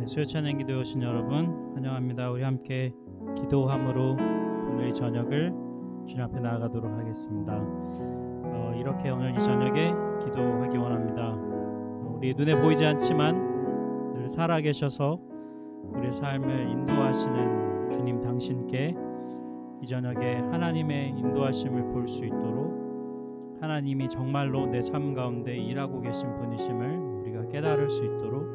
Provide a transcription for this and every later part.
수요찬양 기도에 오신 여러분 환영합니다. 우리 함께 기도함으로 오늘 이 저녁을 주님 앞에 나아가도록 하겠습니다. 이렇게 오늘 이 저녁에 기도하기 원합니다. 우리 눈에 보이지 않지만 늘 살아계셔서 우리의 삶을 인도하시는 주님 당신께 이 저녁에 하나님의 인도하심을 볼 수 있도록, 하나님이 정말로 내 삶 가운데 일하고 계신 분이심을 우리가 깨달을 수 있도록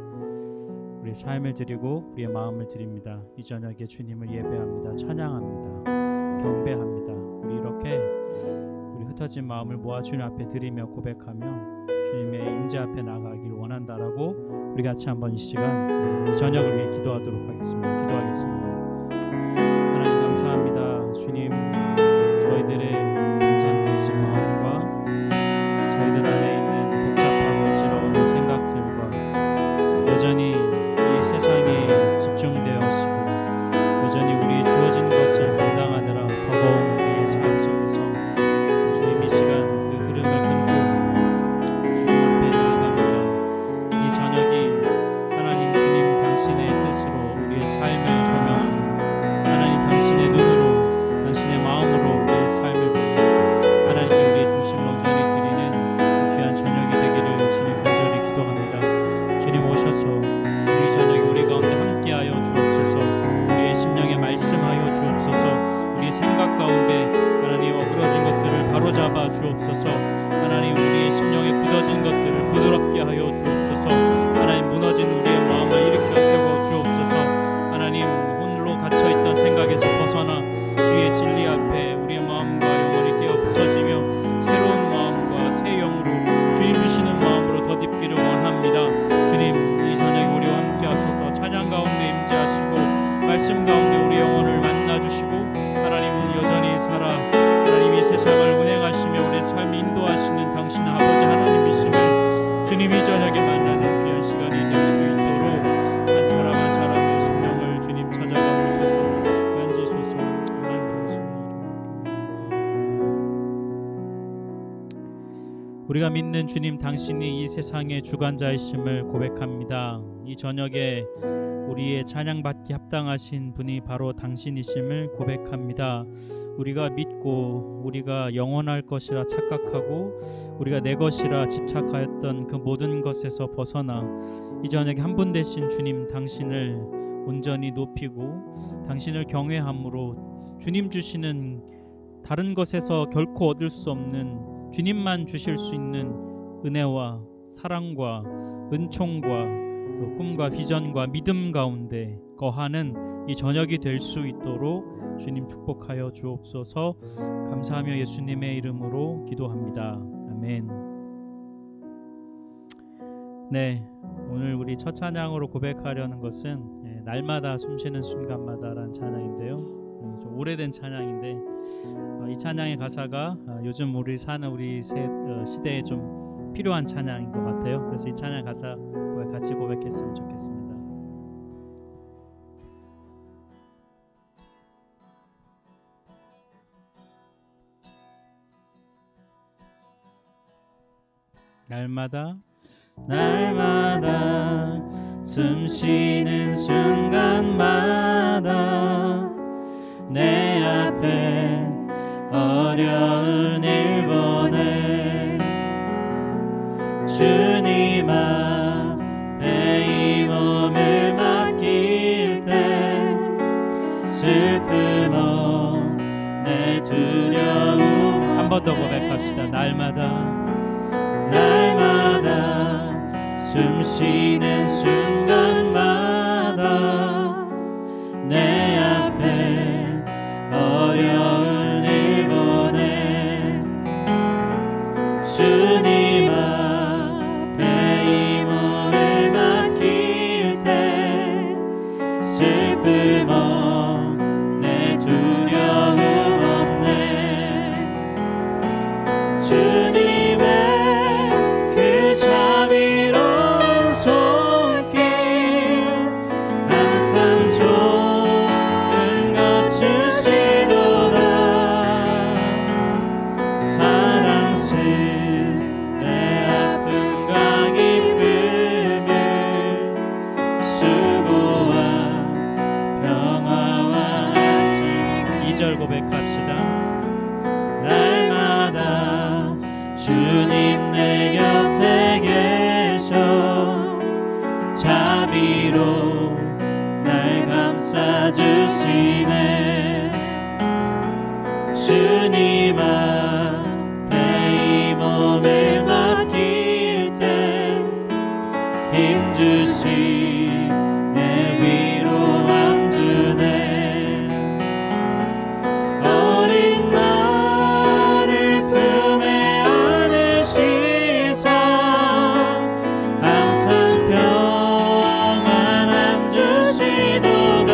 우리의 삶을 드리고 우리의 마음을 드립니다. 이 저녁에 주님을 예배합니다. 찬양합니다. 경배합니다. 우리 이렇게 우리 흩어진 마음을 모아 주님 앞에 드리며 고백하며 주님의 임재 앞에 나가길 원한다라고 우리 같이 한번 이 시간 이 저녁을 위해 기도하도록 하겠습니다. 기도하겠습니다. 하나님 감사합니다. 주님, 저희들의 분산되신 마음과 저희들 안에 있는 복잡하고 지러운 생각들과 여전히 이 세상에 집중되어지고 여전히 우리의 주어진 것을 감당하느라 버거운 우리의 삶 속에서 주님 이 시간 그 흐름을 끊고 주님 앞에 나아갑니다. 이 저녁이 하나님 주님 당신의 뜻으로 우리의 삶을 조명하고 하나님 당신의 눈으로 당신의 마음으로 우리의 삶을 보고 하나님께 우리의 중심을 온전히 드리는 귀한 저녁이 되기를 주님 간절히 기도합니다. 주님 오셔서 우리 저녁에 우리 가운데 함께하여 주옵소서. 우리의 심령에 말씀하여 주옵소서. 우리의 생각 가운데 하나님 어그러진 것들을 바로잡아 주옵소서. 하나님 우리의 심령에 굳어진 것들을 부드럽게 하여 주옵소서. 하나님 무너진 우리의 마음을 일으켜 세워 주옵소서. 하나님 홀로 갇혀있던 생각에서 벗어나 주의 진리 앞에 우리의 마음과 영혼이 깨어 부서지며 새로운 마음과 새 영으로 주님 주시는 마음으로 덧입기를 원합니다. 주님 이 저녁에 우리와 함께 하소서. 찬양 가운데 임재하시고 말씀 가운데 우리 영혼을 만나주시고 하나님은 여전히 살아 하나님 이 세상을 운행하시며 우리의 삶을 인도하시는 당신 아버지 하나님이심을 주님 이 저녁에 만나는 귀한 시간이 될 수 있도록 한 사람 한 사람의 심령을 주님 찾아가 주소서. 만지소서. 하나님 당신의 이름으로 우리가 믿는 주님 당신이 이 세상의 주관자이심을 고백합니다. 이 저녁에 우리의 찬양받기 합당하신 분이 바로 당신이심을 고백합니다. 우리가 믿고 우리가 영원할 것이라 착각하고 우리가 내 것이라 집착하였던 그 모든 것에서 벗어나 이 저녁에 한 분 되신 주님 당신을 온전히 높이고 당신을 경외함으로 주님 주시는 다른 것에서 결코 얻을 수 없는 주님만 주실 수 있는 은혜와 사랑과 은총과 또 꿈과 비전과 믿음 가운데 거하는 이 저녁이 될 수 있도록 주님 축복하여 주옵소서. 감사하며 예수님의 이름으로 기도합니다. 아멘. 네, 오늘 우리 첫 찬양으로 고백하려는 것은 날마다 숨쉬는 순간마다라는 찬양인데요. 좀 오래된 찬양인데 이 찬양의 가사가 요즘 우리 사는 우리 시대에 좀 필요한 찬양인 것 같아요. 그래서 이 찬양 가사 같이 고백했으면 좋겠습니다. 날마다 숨쉬는 순간마다 내 앞에 어려운 일 보내 주님 앞에 이 몸을 맡길 때 슬픔 내 두려움 한 번 더 고백합시다. 날마다 숨쉬는 순간마다 내 앞에 어려운 일 보내 주님 앞에 이 몸을 맡길 때 슬픔 없네 두려움 없네 주님의 그 자비로운 손길 항상 좋은 것 주시도다 사랑스레 아픔과 기쁨을 수고 고백합시다. 날마다 주님 내 곁에 계셔 자비로 날 감싸주시네. 주님 앞에 이 몸을 맡길 때 힘주시 내 위로함 주네. 어린 나를 품에 안으시사 항상 평안함 주시도다.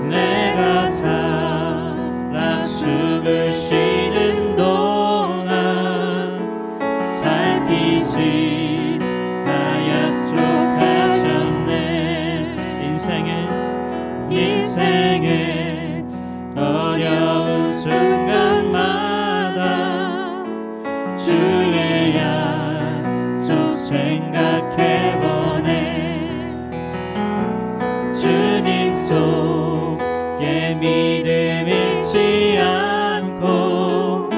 내가 살아 숨을 쉬는 동안 살피시 약속하셨네. 인생의 어려운 순간마다 주의 약속 생각해보네. 주님 속에 믿음 잃지 않고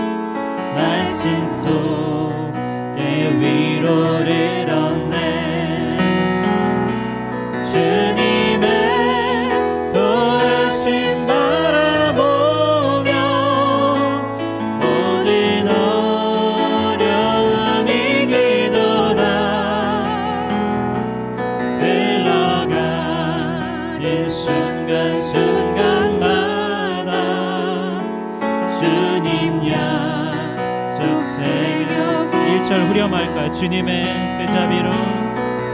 말씀 속에 위로를 얻네. 주님의 도우심 바라보며 모든 어려움 이기도다. 흘러가는 순간순간마다 주님 약속 새겨 1절 후렴할까요? 주님의 그 자비로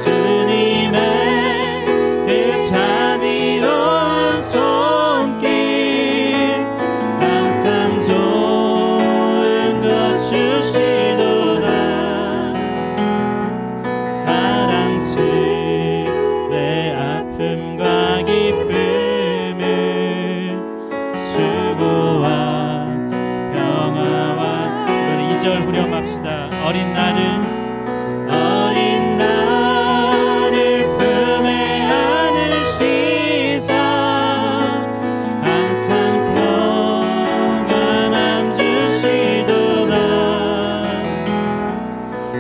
주님의 그 자비로운 손길 항상 좋은 것 주시도다. 사랑스레 아픔과 기쁨을 수고와 평화와 이번에 2절 후렴합시다. 어린 나를 품에 안으시사 항상 평안함 주시도다.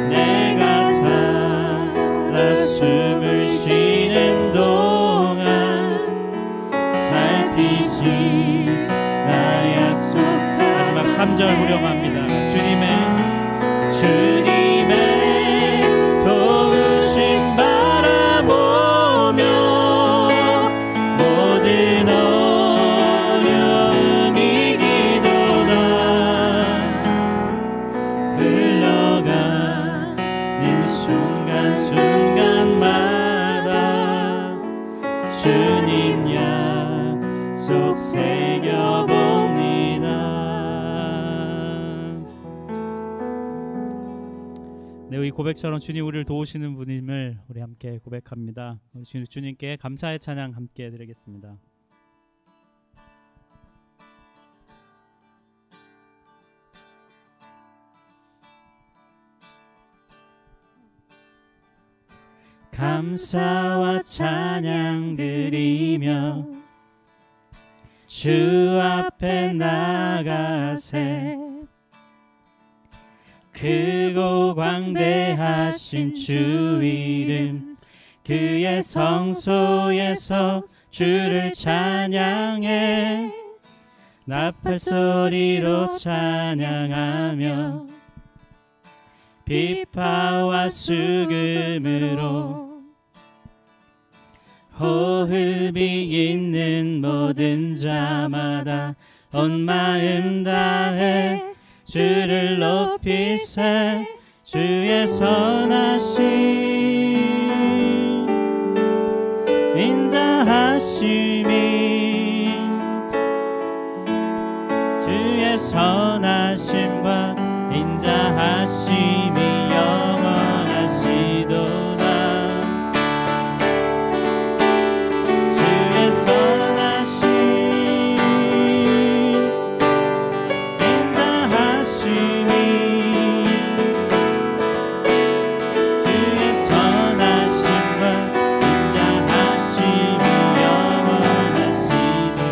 내가 살아 숨을 쉬는 동안 살피시 나 약속. 마지막 3절 후렴합니다. 주님의 도우심 바라보며 모든 어려움 이기도다. 흘러가는 순간순간마다 주님 약속 새겨봅니다. 네, 이 고백처럼 주님 우리를 도우시는 분임을 우리 함께 고백합니다. 우리 주님께 감사의 찬양 함께 드리겠습니다. 감사와 찬양 드리며 주 앞에 나가세. 크고 광대하신 주 이름 그의 성소에서 주를 찬양해. 나팔 소리로 찬양하며 비파와 수금으로 호흡이 있는 모든 자마다 온 마음 다해 주를 높이세. 주의 선하심 인자하심이 주의 선하심과 인자하심이 영원하시도다. 주의 선하심 인자하심이 주의 선하심과 인자하심이 영원하시도다.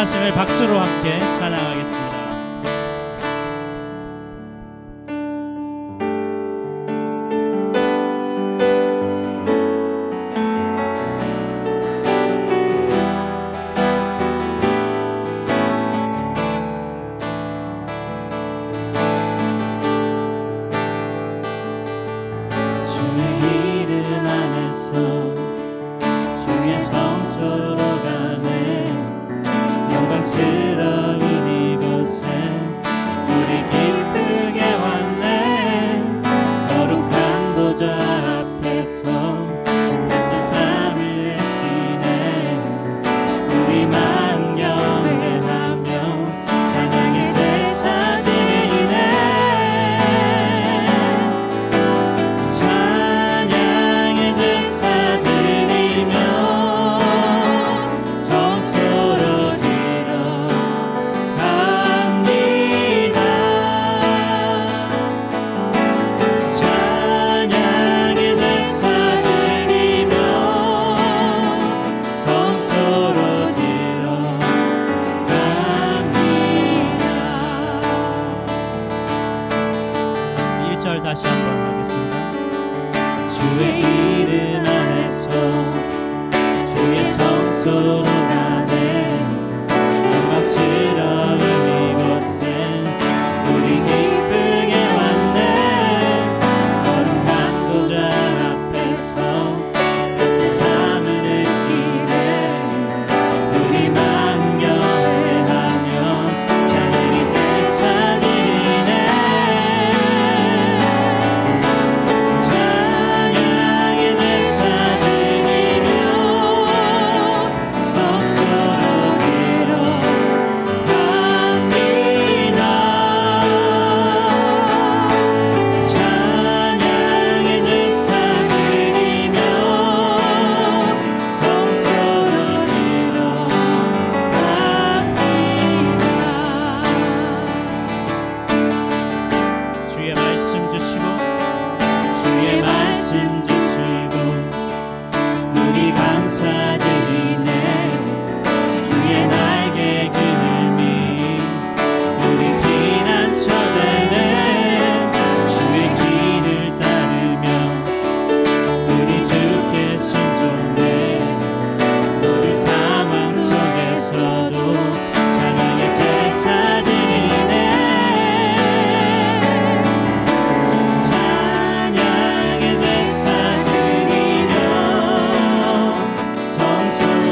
선하심을 박수로 함께 찬양하겠습니다. 주의 이름 안에서 주의 성소로 가네. 영광스러운 이곳에 우리 기쁘게 왔네. 거룩한 보좌 앞에서 따뜻함을 느끼네. 우리 마음 경외하며 찬양의 제사 드리네. 찬양의 제사 드리며 성소로 들어갑니다. 찬양의 제사 드리며 성소로 들어갑니다. 1절 다시 한번 하겠습니다. 주의 이름 안에서 주의 성소로 가네. 영광스러운 이곳에 우리 기쁘게 왔네. 거룩한 보좌 앞에서 따뜻함을 느끼네. 우리 마음 경외하며 찬양의 제사 드리네. 찬양의 제사 드리며 성소로 들어갑니다. 찬양의 제사 드리며 성소로 들어갑니다. 주의 말씀 주시고 주의 말씀 주시고 우리 감사드리네. 주의 날개 그늘미 우리 피난처 되네. 주의 길을 따르며 우리 주께 순종해. 우리 상황 속에서도 찬양의 제사 드리네. 찬양의 제사 드리며 성소로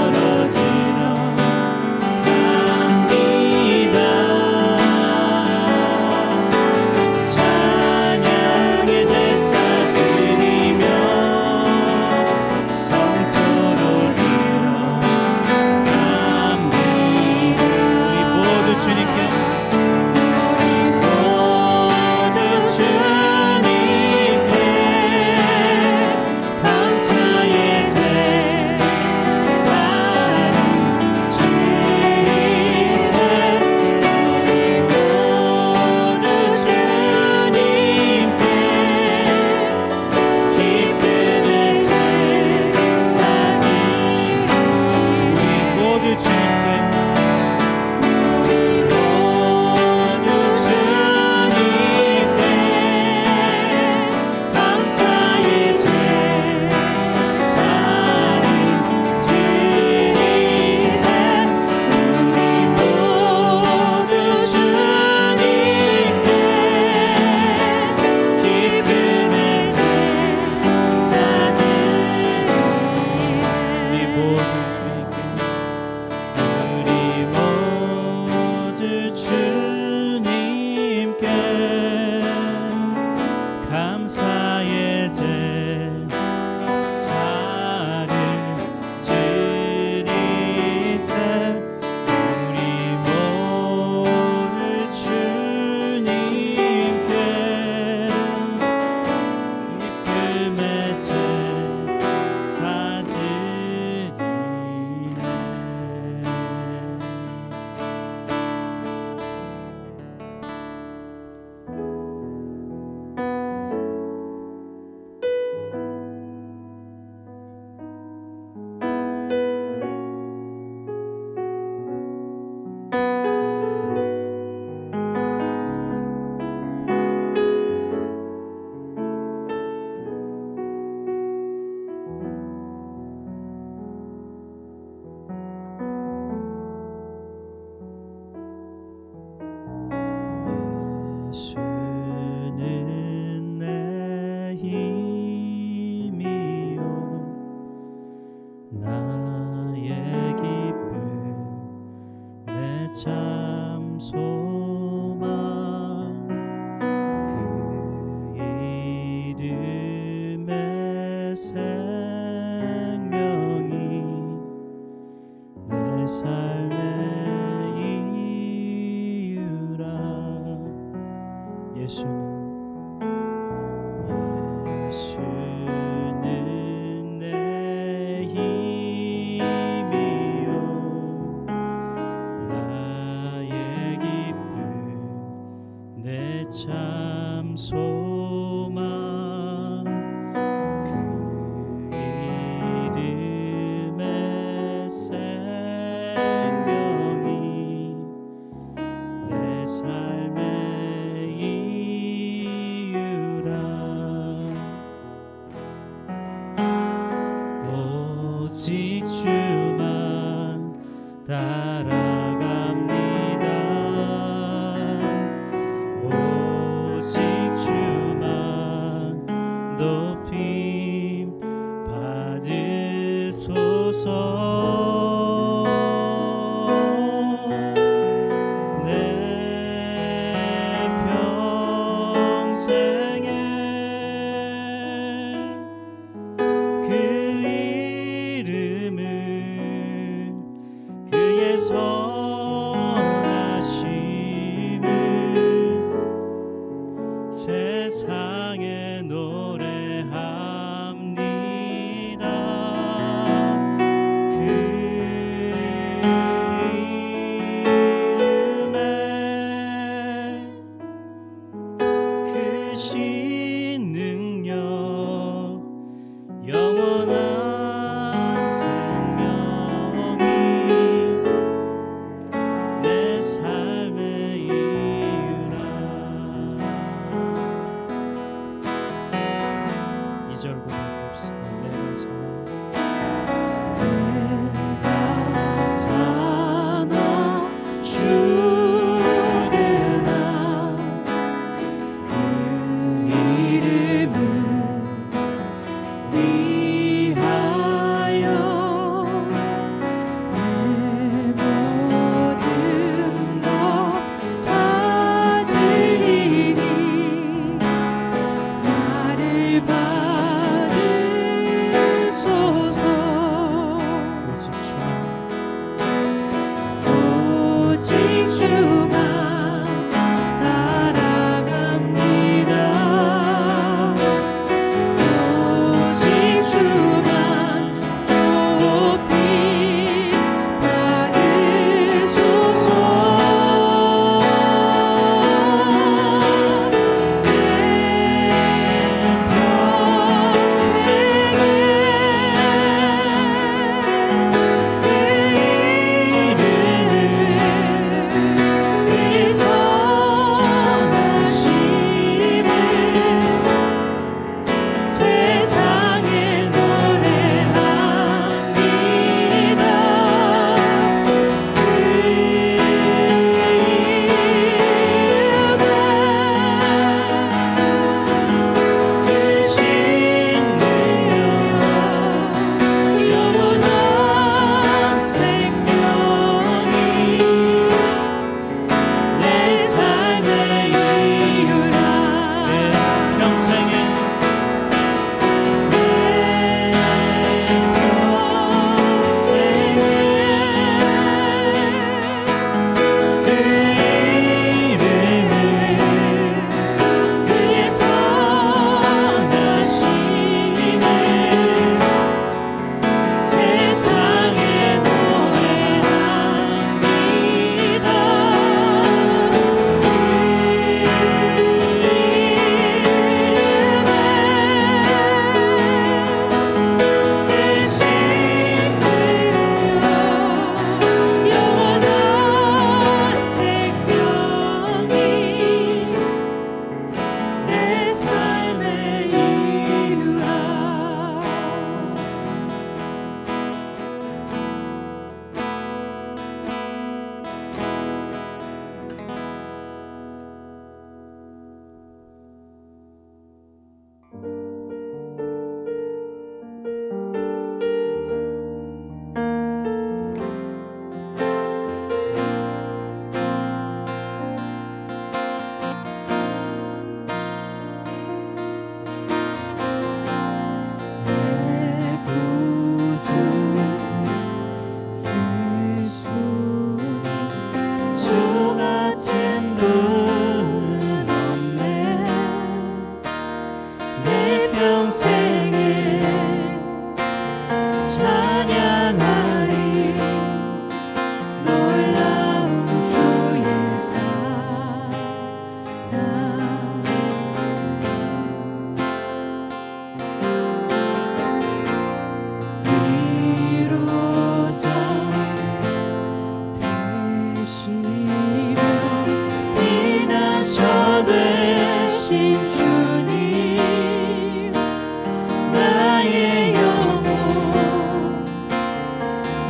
나의 기쁨 내 참 소망 그 이름의 생명이 내 삶의 이유라. 예수는 내 힘이요 나의 기쁨 내 참 소망 그 이름의 생명이 내 삶의 이유라. 오직 주만 따라갑니다. 오직 주만 높임 받으소서. 내 평생에 그 이름은 그의 선하심을 세상에 노래합니다. 그 이름에 크신 능력 영원한 생명이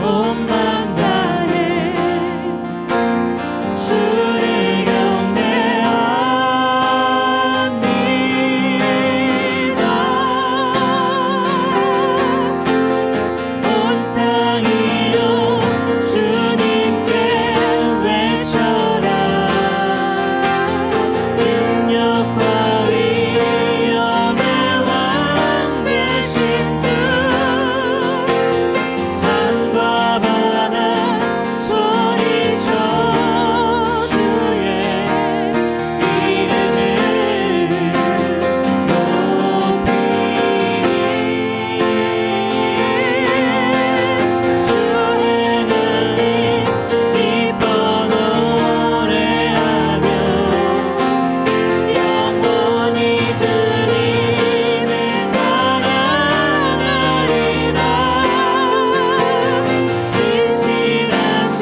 온 맘 다해 주를 경배합니다. 온 땅이여 주님께 외쳐라. 능력과 위엄의 왕 되신 주 산과 바다 소리쳐 주의 이름을 높이리. 수행하니 기뻐 노래하며 영원히 주님을 사랑하리라. 신실하신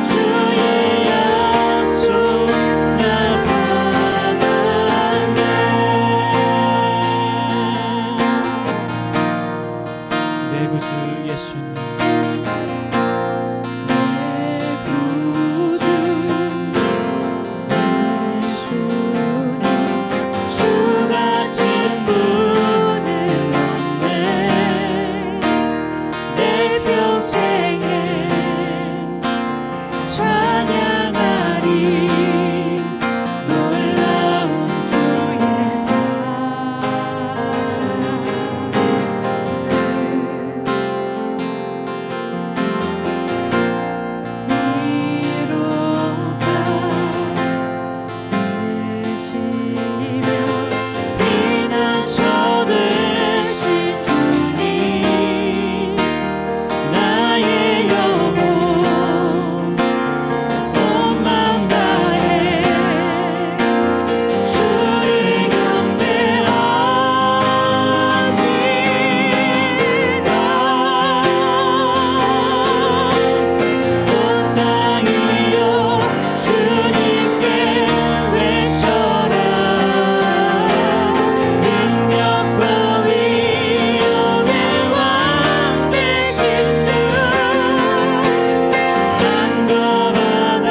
주의 약속 나 받았네. 내 구주 예수님, 주 같은 분은 없네. 내 평생에 찬양하리 놀라운 주의 사랑. 위로자 되시며 피난처 되신 주님 나의 영혼 온 맘 다해 주를 경배합니다. 온 땅이여 주님께 외쳐라. 능력과 위엄의 왕 되신 주 산과 바다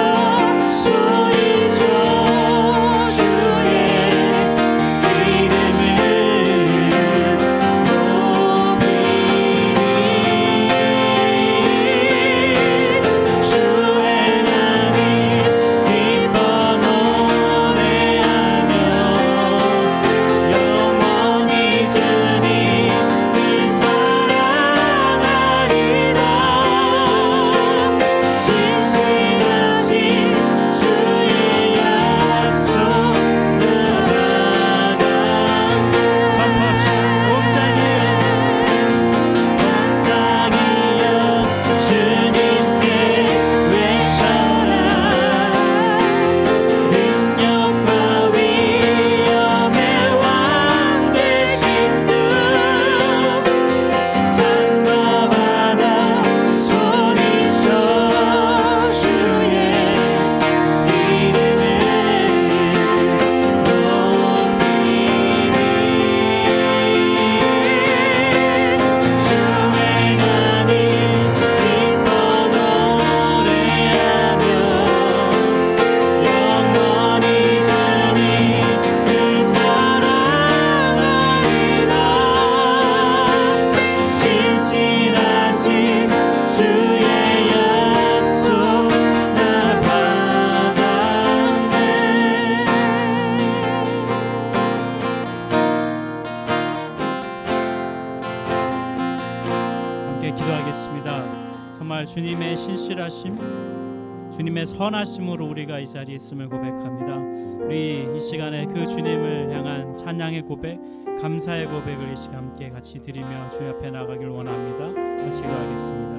소리쳐 주의 이름을 높이리. 주행하니 기뻐 노래하며 영원히 주님을 사랑하리라. 신실하신 주의 약속 나 받았네. 선포합시다. 온 땅이여 주님께 외쳐라. 능력과 위엄의 왕 되신 주 산과 바다 소리쳐 주의 이름을 높이리. 주행하니 기뻐 노래하며 영원히 주님을 사랑하리라. 신실하신 주의 약속 나 받았네. 함께 기도하겠습니다. 정말 주님의 신실하심, 주님의 선하심으로 우리가 이 자리에 있음을 고백합니다. 우리 이 시간에 그 주님을 향한 찬양의 고백, 감사의 고백을 이 시간 함께 같이 드리며 주 앞에 나가길 원합니다. 같이 기도하겠습니다.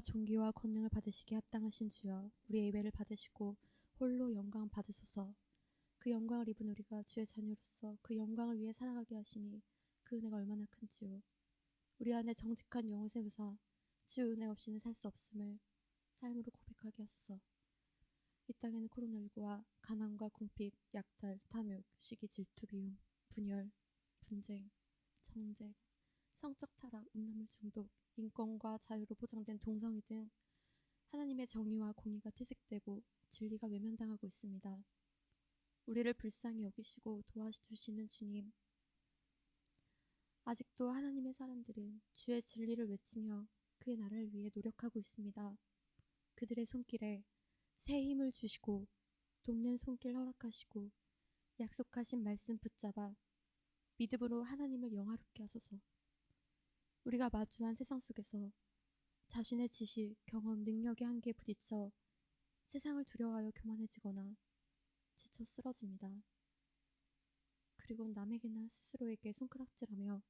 존귀와 권능을 받으시기에 합당하신 주여, 우리의 예배를 받으시고 홀로 영광 받으소서. 그 영광을 입은 우리가 주의 자녀로서 그 영광을 위해 살아가게 하시니 그 은혜가 얼마나 큰지요. 우리 안에 정직한 영을 세우사 주 은혜 없이는 살 수 없음을 삶으로 고백하게 하소서. 이 땅에는 코로나19와 가난과 궁핍, 약탈, 탐욕, 시기, 질투, 비움, 분열, 분쟁, 정쟁, 성적 타락, 음란물 중독, 인권과 자유로 보장된 동성애 등 하나님의 정의와 공의가 퇴색되고 진리가 외면당하고 있습니다. 우리를 불쌍히 여기시고 도와주시는 주님, 아직도 하나님의 사람들은 주의 진리를 외치며 그의 나라를 위해 노력하고 있습니다. 그들의 손길에 새 힘을 주시고 돕는 손길 허락하시고 약속하신 말씀 붙잡아 믿음으로 하나님을 영화롭게 하소서. 우리가 마주한 세상 속에서 자신의 지식, 경험, 능력의 한계에 부딪혀 세상을 두려워하여 교만해지거나 지쳐 쓰러집니다. 그리고 남에게나 스스로에게 손가락질하며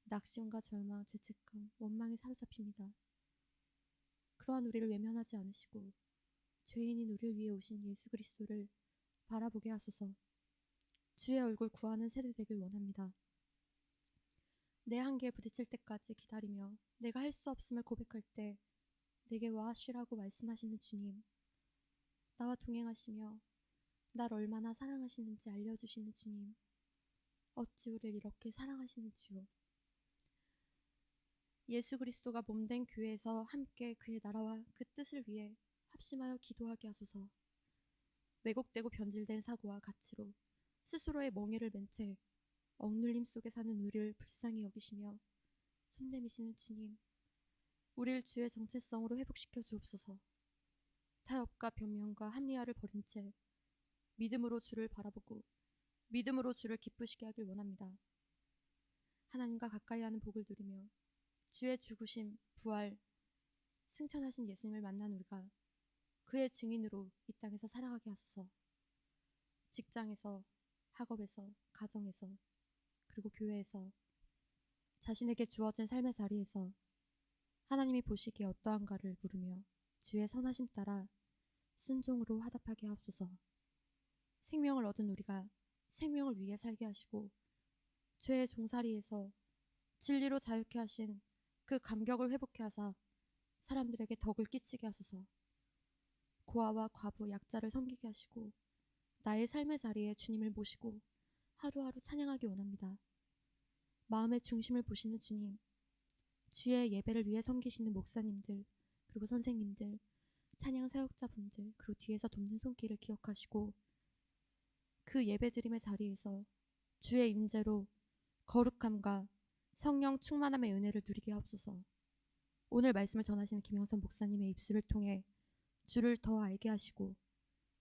낙심과 절망, 죄책감, 원망에 사로잡힙니다. 그러한 우리를 외면하지 않으시고 죄인인 우리를 위해 오신 예수 그리스도를 바라보게 하소서. 주의 얼굴 구하는 세대 되길 원합니다. 내 한계에 부딪힐 때까지 기다리며 내가 할 수 없음을 고백할 때 내게 와 쉬라고 말씀하시는 주님, 나와 동행하시며 날 얼마나 사랑하시는지 알려주시는 주님, 어찌 우리를 이렇게 사랑하시는지요. 예수 그리스도가 몸된 교회에서 함께 그의 나라와 그 뜻을 위해 합심하여 기도하게 하소서. 왜곡되고 변질된 사고와 가치로 스스로의 멍에를 맨 채 억눌림 속에 사는 우리를 불쌍히 여기시며 손내미시는 주님, 우리를 주의 정체성으로 회복시켜 주옵소서. 타협과 변명과 합리화를 버린 채 믿음으로 주를 바라보고 믿음으로 주를 기쁘시게 하길 원합니다. 하나님과 가까이 하는 복을 누리며 주의 죽으심, 부활, 승천하신 예수님을 만난 우리가 그의 증인으로 이 땅에서 살아가게 하소서. 직장에서, 학업에서, 가정에서, 그리고 교회에서 자신에게 주어진 삶의 자리에서 하나님이 보시기에 어떠한가를 물으며 주의 선하심 따라 순종으로 화답하게 하옵소서. 생명을 얻은 우리가 생명을 위해 살게 하시고 죄의 종살이에서 진리로 자유케 하신 그 감격을 회복케 하사 사람들에게 덕을 끼치게 하소서. 고아와 과부, 약자를 섬기게 하시고 나의 삶의 자리에 주님을 모시고 하루하루 찬양하기 원합니다. 마음의 중심을 보시는 주님, 주의 예배를 위해 섬기시는 목사님들, 그리고 선생님들, 찬양 사역자분들, 그리고 뒤에서 돕는 손길을 기억하시고 그 예배드림의 자리에서 주의 임재로 거룩함과 성령 충만함의 은혜를 누리게 하옵소서. 오늘 말씀을 전하시는 김영선 목사님의 입술을 통해 주를 더 알게 하시고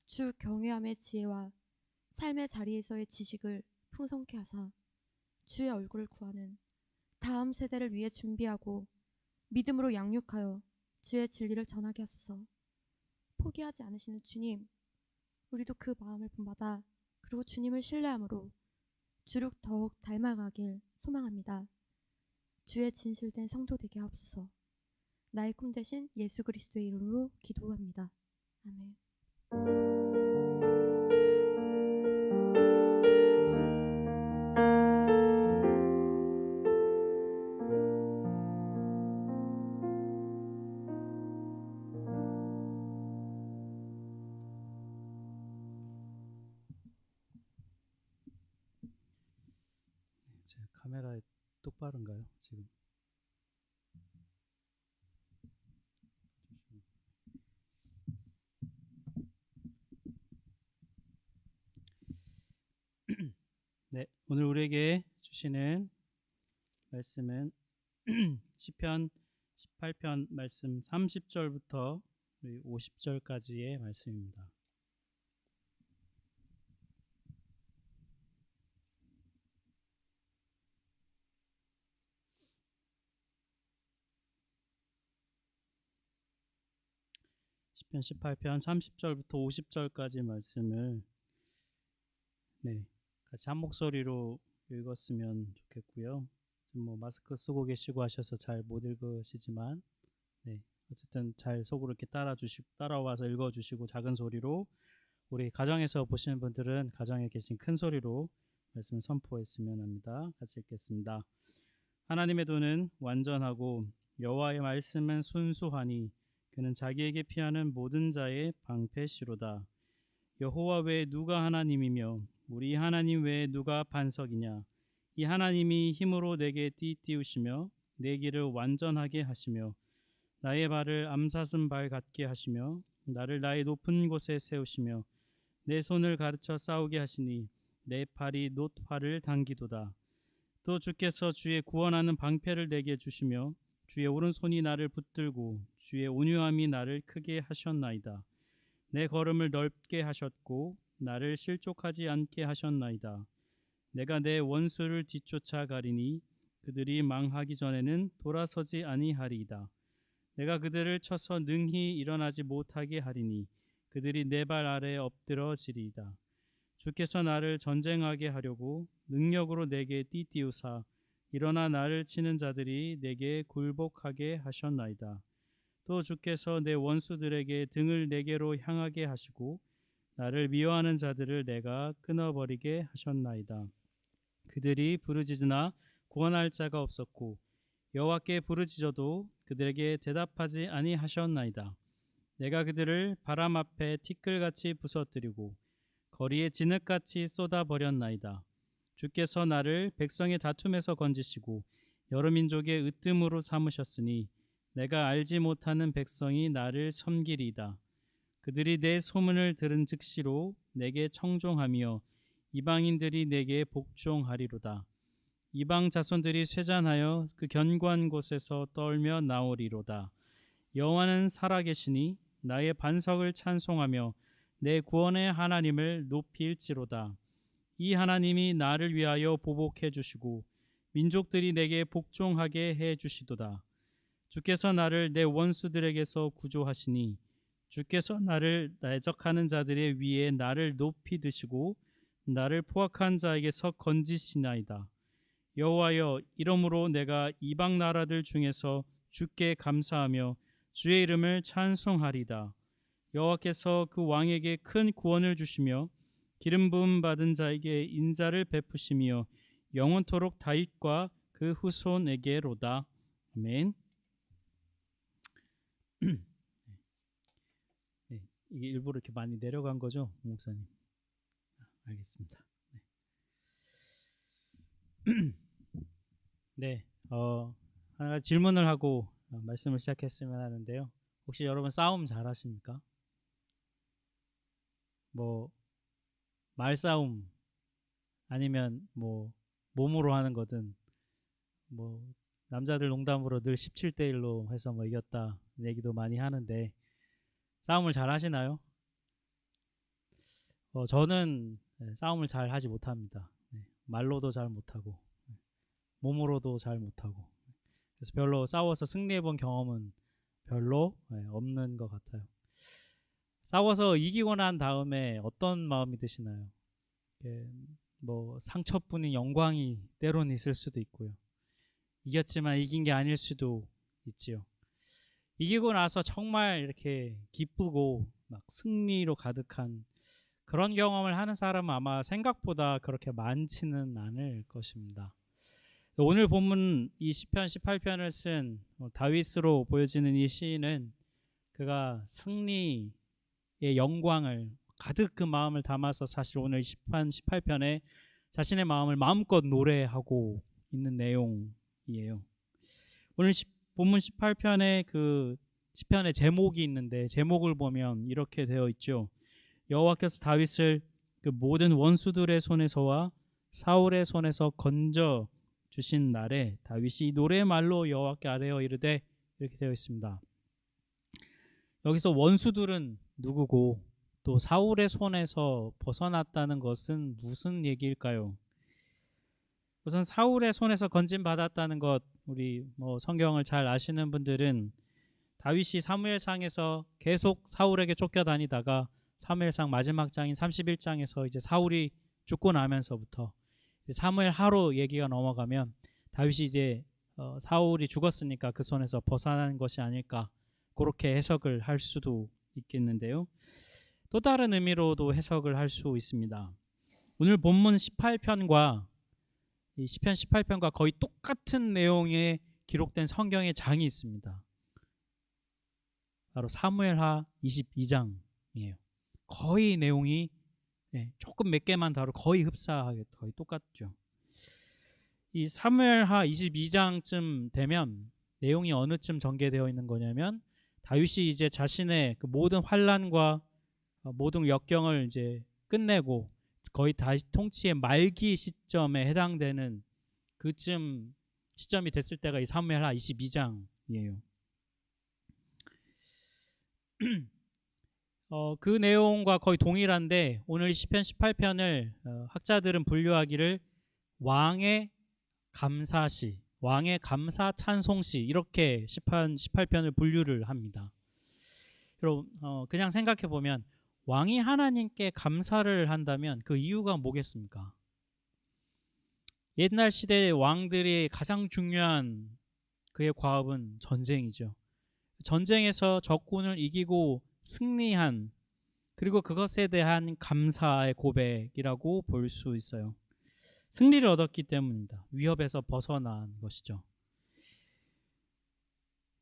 주 경외함의 지혜와 삶의 자리에서의 지식을 풍성케 하사 주의 얼굴을 구하는 다음 세대를 위해 준비하고 믿음으로 양육하여 주의 진리를 전하게 하소서. 포기하지 않으시는 주님, 우리도 그 마음을 본받아 그리고 주님을 신뢰함으로 주를 더욱 닮아가길 소망합니다. 주의 진실된 성도 되게 하옵소서. 나의 꿈 대신 예수 그리스도의 이름으로 기도합니다. 아멘. 제 카메라에 똑바른가요? 지금 네, 오늘 우리에게 주시는 말씀은 시편 18편 말씀 30절부터 50절까지의 말씀입니다. 시편 18편 30절부터 50절까지 말씀을 같이 한 목소리로 읽었으면 좋겠고요. 좀 마스크 쓰고 계시고 하셔서 잘 못 읽으시지만 어쨌든 잘 속으로 이렇게 따라와서 읽어주시고 작은 소리로, 우리 가정에서 보시는 분들은 가정에 계신 큰 소리로 말씀을 선포했으면 합니다. 같이 읽겠습니다. 하나님의 도는 완전하고 여호와의 말씀은 순수하니 그는 자기에게 피하는 모든 자의 방패시로다. 여호와 외에 누가 하나님이며 우리 하나님 외에 누가 반석이냐. 이 하나님이 힘으로 내게 띠띠우시며 내 길을 완전하게 하시며 나의 발을 암사슴 발 같게 하시며 나를 나의 높은 곳에 세우시며 내 손을 가르쳐 싸우게 하시니 내 팔이 놋활을 당기도다. 또 주께서 주의 구원하는 방패를 내게 주시며 주의 오른손이 나를 붙들고 주의 온유함이 나를 크게 하셨나이다. 내 걸음을 넓게 하셨고 나를 실족하지 않게 하셨나이다. 내가 내 원수를 뒤쫓아 가리니 그들이 망하기 전에는 돌아서지 아니하리이다. 내가 그들을 쳐서 능히 일어나지 못하게 하리니 그들이 내 발 아래에 엎드러지리이다. 주께서 나를 전쟁하게 하려고 능력으로 내게 띠띠우사 일어나 나를 치는 자들이 내게 굴복하게 하셨나이다. 또 주께서 내 원수들에게 등을 내게로 향하게 하시고 나를 미워하는 자들을 내가 끊어버리게 하셨나이다. 그들이 부르짖으나 구원할 자가 없었고 여호와께 부르짖어도 그들에게 대답하지 아니하셨나이다. 내가 그들을 바람 앞에 티끌같이 부서뜨리고 거리에 진흙같이 쏟아버렸나이다. 주께서 나를 백성의 다툼에서 건지시고 여러 민족의 으뜸으로 삼으셨으니 내가 알지 못하는 백성이 나를 섬기리이다. 그들이 내 소문을 들은 즉시로 내게 청종하며 이방인들이 내게 복종하리로다. 이방 자손들이 쇠잔하여 그 견고한 곳에서 떨며 나오리로다. 여호와는 살아계시니 나의 반석을 찬송하며 내 구원의 하나님을 높일지로다. 이 하나님이 나를 위하여 보복해 주시고 민족들이 내게 복종하게 해 주시도다. 주께서 나를 내 원수들에게서 구조하시니 주께서 나를 대적하는 자들의 위에 나를 높이 드시고 나를 포악한 자에게서 건지시나이다. 여호와여, 이러므로 내가 이방 나라들 중에서 주께 감사하며 주의 이름을 찬송하리다. 여호와께서 그 왕에게 큰 구원을 주시며 기름 부음 받은 자에게 인자를 베푸시며 영원토록 다윗과 그 후손에게로다. 아멘. 네, 이게 일부러 이렇게 많이 내려간 거죠, 목사님? 알겠습니다. 네, 하나 질문을 하고 말씀을 시작했으면 하는데요. 혹시 여러분 싸움 잘하십니까? 뭐 말싸움 아니면 뭐 몸으로 하는 거든, 뭐 남자들 농담으로 늘 17대 1로 해서 뭐 이겼다 얘기도 많이 하는데 싸움을 잘 하시나요? 저는 싸움을 잘 하지 못합니다. 말로도 잘 못하고 몸으로도 잘 못하고, 그래서 별로 싸워서 승리해 본 경험은 별로 없는 것 같아요. 싸워서 이기고 난 다음에 어떤 마음이 드시나요? 뭐 상처뿐인 영광이 때론 있을 수도 있고요. 이겼지만 이긴 게 아닐 수도 있지요. 이기고 나서 정말 이렇게 기쁘고 막 승리로 가득한 그런 경험을 하는 사람은 아마 생각보다 그렇게 많지는 않을 것입니다. 오늘 본문 이 시편 18편을 쓴 다윗으로 보여지는 이 시인은 그가 승리의 영광을 가득 그 마음을 담아서 사실 오늘 시편 18편에 자신의 마음을 마음껏 노래하고 있는 내용이에요. 오늘 본문 18편에 그 시편의 제목이 있는데 제목을 보면 이렇게 되어 있죠. 여호와께서 다윗을 그 모든 원수들의 손에서와 사울의 손에서 건져 주신 날에 다윗이 노래의 말로 여호와께 아뢰어 이르되, 이렇게 되어 있습니다. 여기서 원수들은 누구고 또 사울의 손에서 벗어났다는 것은 무슨 얘기일까요? 우선 사울의 손에서 건진 받았다는 것, 우리 뭐 성경을 잘 아시는 분들은 다윗이 사무엘상에서 계속 사울에게 쫓겨다니다가 사무엘상 마지막 장인 31장에서 이제 사울이 죽고 나면서부터 사무엘 하로 얘기가 넘어가면 다윗이 이제 사울이 죽었으니까 그 손에서 벗어난 것이 아닐까, 그렇게 해석을 할 수도 있겠는데요. 또 다른 의미로도 해석을 할 수 있습니다. 오늘 본문 18편과 이 시편 18편과 거의 똑같은 내용의 기록된 성경의 장이 있습니다. 바로 사무엘하 22장이에요. 거의 내용이 조금 몇 개만 다르고 거의 흡사하게 거의 똑같죠. 이 사무엘하 22장쯤 되면 내용이 어느쯤 전개되어 있는 거냐면 다윗이 이제 자신의 그 모든 환란과 모든 역경을 이제 끝내고 거의 다시 통치의 말기 시점에 해당되는 그쯤 시점이 됐을 때가 이 사무엘하 22장이에요. 그 내용과 거의 동일한데 오늘 시편 18편을 학자들은 분류하기를 왕의 감사시, 왕의 감사 찬송시 이렇게 시편 18편을 분류를 합니다. 여러분 그냥 생각해 보면 왕이 하나님께 감사를 한다면 그 이유가 뭐겠습니까? 옛날 시대의 왕들이 가장 중요한 그의 과업은 전쟁이죠. 전쟁에서 적군을 이기고 승리한 그리고 그것에 대한 감사의 고백이라고 볼 수 있어요. 승리를 얻었기 때문입니다. 위협에서 벗어난 것이죠.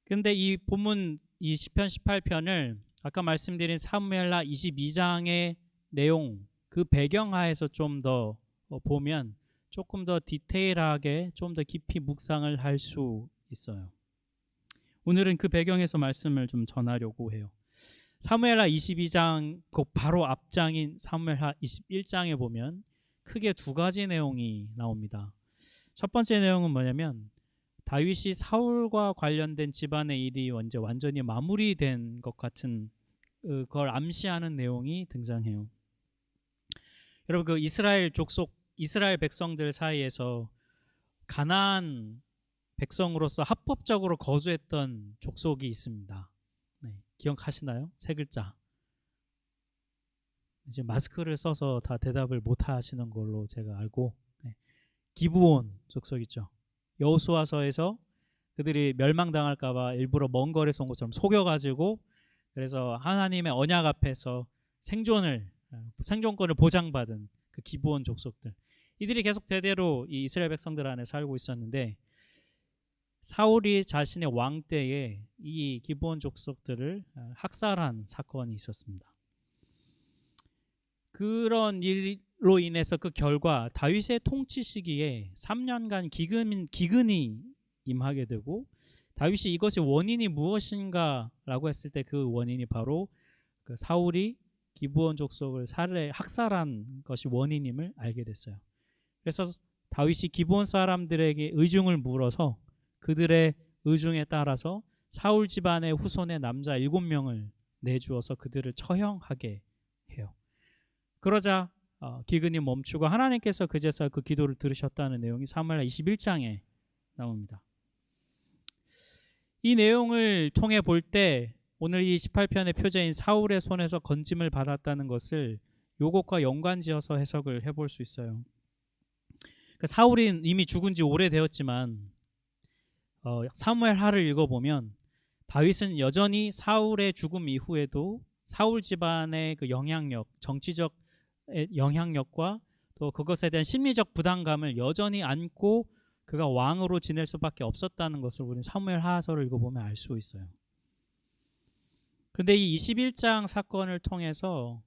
그런데 이 본문 이 시편 18편을 아까 말씀드린 사무엘하 22장의 내용 그 배경하에서 좀 더 보면 조금 더 디테일하게 좀 더 깊이 묵상을 할 수 있어요. 오늘은 그 배경에서 말씀을 좀 전하려고 해요. 사무엘하 22장 그 바로 앞장인 사무엘하 21장에 보면 크게 두 가지 내용이 나옵니다. 첫 번째 내용은 뭐냐면 다윗이 사울과 관련된 집안의 일이 완전히 마무리된 것 같은 그걸 암시하는 내용이 등장해요. 여러분 그 이스라엘 백성들 사이에서 가나안 백성으로서 합법적으로 거주했던 족속이 있습니다. 네, 기억하시나요? 세 글자. 이제 마스크를 써서 다 대답을 못 하시는 걸로 제가 알고 기브온 족속이죠. 여호수아서에서 그들이 멸망당할까봐 일부러 먼 거리에서 온 것처럼 속여가지고 그래서 하나님의 언약 앞에서 생존권을 보장받은 그 기브온 족속들 이들이 계속 대대로 이 이스라엘 백성들 안에 살고 있었는데 사울이 자신의 왕 때에 이 기브온 족속들을 학살한 사건이 있었습니다. 그런 일로 인해서 그 결과 다윗의 통치 시기에 3년간 기근이 임하게 되고 다윗이 이것이 원인이 무엇인가라고 했을 때 그 원인이 바로 그 사울이 기브온 족속을 학살한 것이 원인임을 알게 됐어요. 그래서 다윗이 기브온 사람들에게 의중을 물어서 그들의 의중에 따라서 사울 집안의 후손의 남자 7명을 내주어서 그들을 처형하게 해요. 그러자 기근이 멈추고 하나님께서 그제서 그 기도를 들으셨다는 내용이 사무엘하 21장에 나옵니다. 이 내용을 통해 볼 때 오늘 이 18편의 표제인 사울의 손에서 건짐을 받았다는 것을 요것과 연관지어서 해석을 해볼 수 있어요. 사울이 이미 죽은 지 오래되었지만 사무엘하를 읽어보면 다윗은 여전히 사울의 죽음 이후에도 사울 집안의 그 영향력, 정치적 영향력과 또 그것에 대한 심리적 부담감을 여전히 안고 그가 왕으로 지낼 수밖에 없었다는 것을 우리는 사무엘하서를 읽어보면 알 수 있어요. 그런데 이 21장 사건을 통해서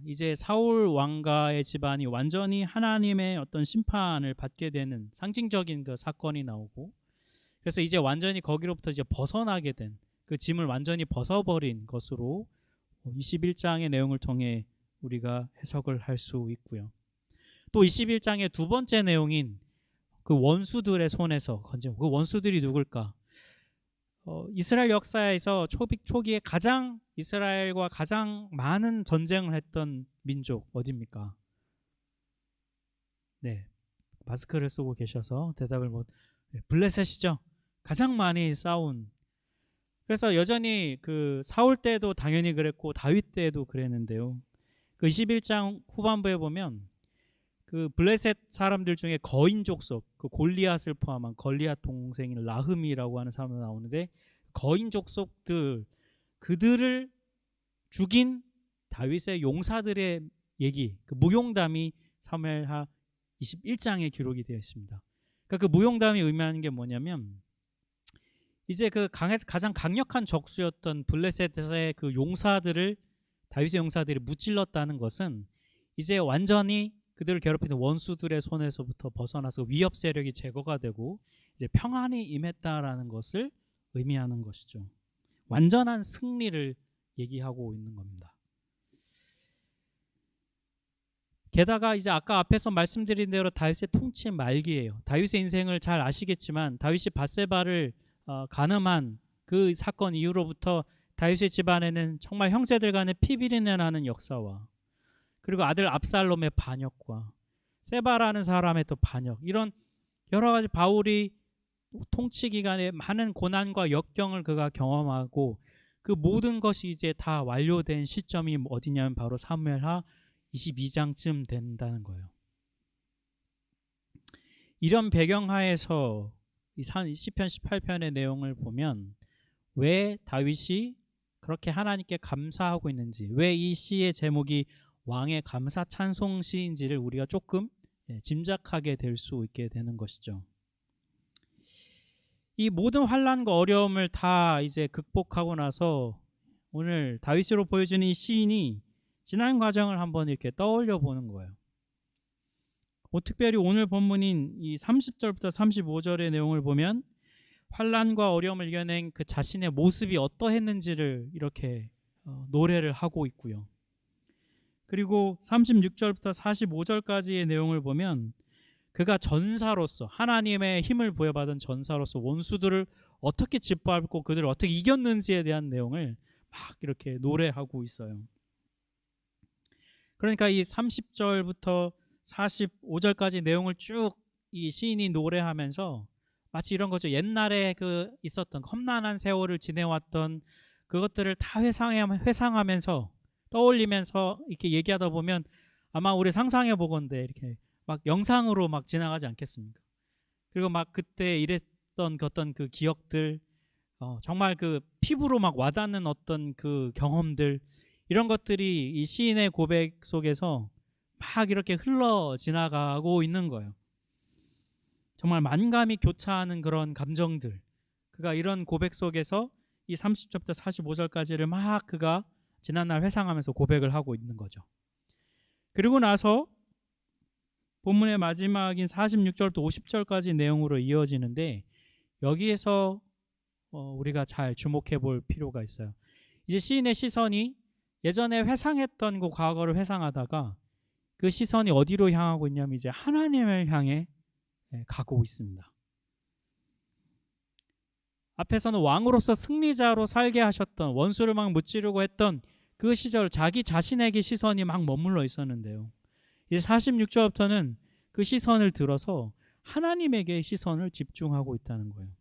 이제 사울 왕가의 집안이 완전히 하나님의 어떤 심판을 받게 되는 상징적인 그 사건이 나오고 그래서 이제 완전히 거기로부터 이제 벗어나게 된 그 짐을 완전히 벗어버린 것으로 21장의 내용을 통해 우리가 해석을 할 수 있고요. 또 21장의 두 번째 내용인 그 원수들의 손에서 건짐. 그 원수들이 누굴까? 이스라엘 역사에서 초기에 가장 이스라엘과 가장 많은 전쟁을 했던 민족 어디입니까? 네, 마스크를 쓰고 계셔서 대답을 블레셋이죠. 가장 많이 싸운. 그래서 여전히 그 사울 때도 당연히 그랬고 다윗 때도 그랬는데요. 그 21장 후반부에 보면 그 블레셋 사람들 중에 거인 족속, 그 골리앗을 포함한 골리앗 동생인 라흠이라고 하는 사람도 나오는데 거인 족속들, 그들을 죽인 다윗의 용사들의 얘기, 그 무용담이 사무엘하 21장에 기록이 되어 있습니다. 그러니까 그 무용담이 의미하는 게 뭐냐면, 이제 그 가장 강력한 적수였던 블레셋의 그 용사들을, 다윗의 용사들이 무찔렀다는 것은 이제 완전히 그들을 괴롭히는 원수들의 손에서부터 벗어나서 위협 세력이 제거가 되고 이제 평안이 임했다라는 것을 의미하는 것이죠. 완전한 승리를 얘기하고 있는 겁니다. 게다가 이제 아까 앞에서 말씀드린 대로 다윗의 통치 말기예요. 다윗의 인생을 잘 아시겠지만 다윗이 밧세바를 간음한 그 사건 이후로부터 다윗의 집안에는 정말 형제들 간의 피비린내 나는 역사와, 그리고 아들 압살롬의 반역과 세바라는 사람의 또 반역, 이런 여러 가지 바울이 통치 기간에 많은 고난과 역경을 그가 경험하고, 그 모든 것이 이제 다 완료된 시점이 어디냐면 바로 사무엘하 22장쯤 된다는 거예요. 이런 배경하에서 이 시편 18편의 내용을 보면 왜 다윗이 그렇게 하나님께 감사하고 있는지, 왜 이 시의 제목이 왕의 감사 찬송 시인지를 우리가 조금 짐작하게 될 수 있게 되는 것이죠. 이 모든 환난과 어려움을 다 이제 극복하고 나서 오늘 다윗으로 보여주는 이 시인이 지난 과정을 한번 이렇게 떠올려 보는 거예요. 특별히 오늘 본문인 이 30절부터 35절의 내용을 보면 환난과 어려움을 이겨낸 그 자신의 모습이 어떠했는지를 이렇게 노래를 하고 있고요. 그리고 36절부터 45절까지의 내용을 보면 그가 전사로서, 하나님의 힘을 부여받은 전사로서 원수들을 어떻게 짓밟고 그들을 어떻게 이겼는지에 대한 내용을 막 이렇게 노래하고 있어요. 그러니까 이 30절부터 45절까지 내용을 쭉 이 시인이 노래하면서 마치 이런 거죠. 옛날에 그 있었던 험난한 세월을 지내왔던 그것들을 다 회상하면서 떠올리면서 이렇게 얘기하다 보면 아마 우리 상상해 보건대 이렇게 막 영상으로 막 지나가지 않겠습니까? 그리고 막 그때 이랬던 어떤 그 기억들, 정말 그 피부로 막 와닿는 어떤 그 경험들, 이런 것들이 이 시인의 고백 속에서 막 이렇게 흘러 지나가고 있는 거예요. 정말 만감이 교차하는 그런 감정들, 그가 이런 고백 속에서 이 30절부터 45절까지를 막 그가 지난날 회상하면서 고백을 하고 있는 거죠. 그리고 나서 본문의 마지막인 46절부터 50절까지 내용으로 이어지는데, 여기에서 우리가 잘 주목해 볼 필요가 있어요. 이제 시인의 시선이 예전에 회상했던 그 과거를 회상하다가 그 시선이 어디로 향하고 있냐면 이제 하나님을 향해 가고 있습니다. 앞에서는 왕으로서 승리자로 살게 하셨던, 원수를 막 무찌르고 했던 그 시절 자기 자신에게 시선이 막 머물러 있었는데요. 이제 46절부터는 그 시선을 들어서 하나님에게 시선을 집중하고 있다는 거예요.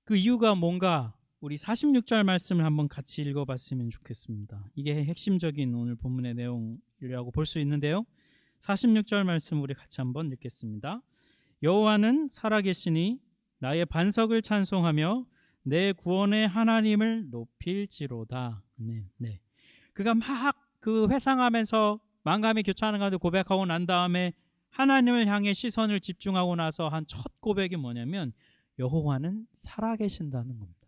그 이유가 뭔가 우리 46절 말씀을 한번 같이 읽어봤으면 좋겠습니다. 이게 핵심적인 오늘 본문의 내용이라고 볼 수 있는데요. 46절 말씀 우리 같이 한번 읽겠습니다. 여호와는 살아계시니 나의 반석을 찬송하며 내 구원의 하나님을 높일지로다. 네. 그가 막 그 회상하면서 만감이 교차하는 가운데 고백하고 난 다음에 하나님을 향해 시선을 집중하고 나서 한 첫 고백이 뭐냐면 여호와는 살아계신다는 겁니다.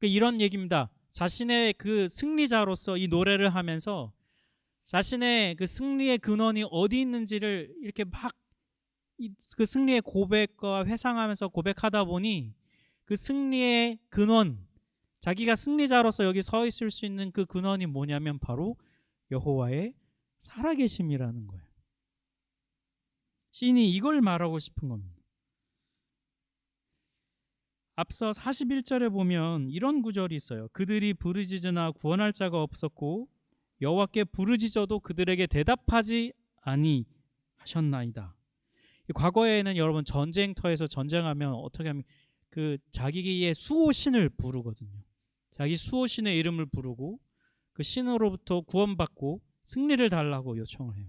이런 얘기입니다. 자신의 그 승리자로서 이 노래를 하면서 자신의 그 승리의 근원이 어디 있는지를 이렇게 막 그 승리의 고백과 회상하면서 고백하다 보니 그 승리의 근원, 자기가 승리자로서 여기 서 있을 수 있는 그 근원이 뭐냐면 바로 여호와의 살아계심이라는 거예요. 시인이 이걸 말하고 싶은 겁니다. 앞서 41절에 보면 이런 구절이 있어요. 그들이 부르짖으나 구원할 자가 없었고 여호와께 부르짖어도 그들에게 대답하지 아니하셨나이다. 과거에는 여러분 전쟁터에서 전쟁하면 어떻게 하면 그 자기의 수호신을 부르거든요. 자기 수호신의 이름을 부르고 그 신으로부터 구원받고 승리를 달라고 요청을 해요.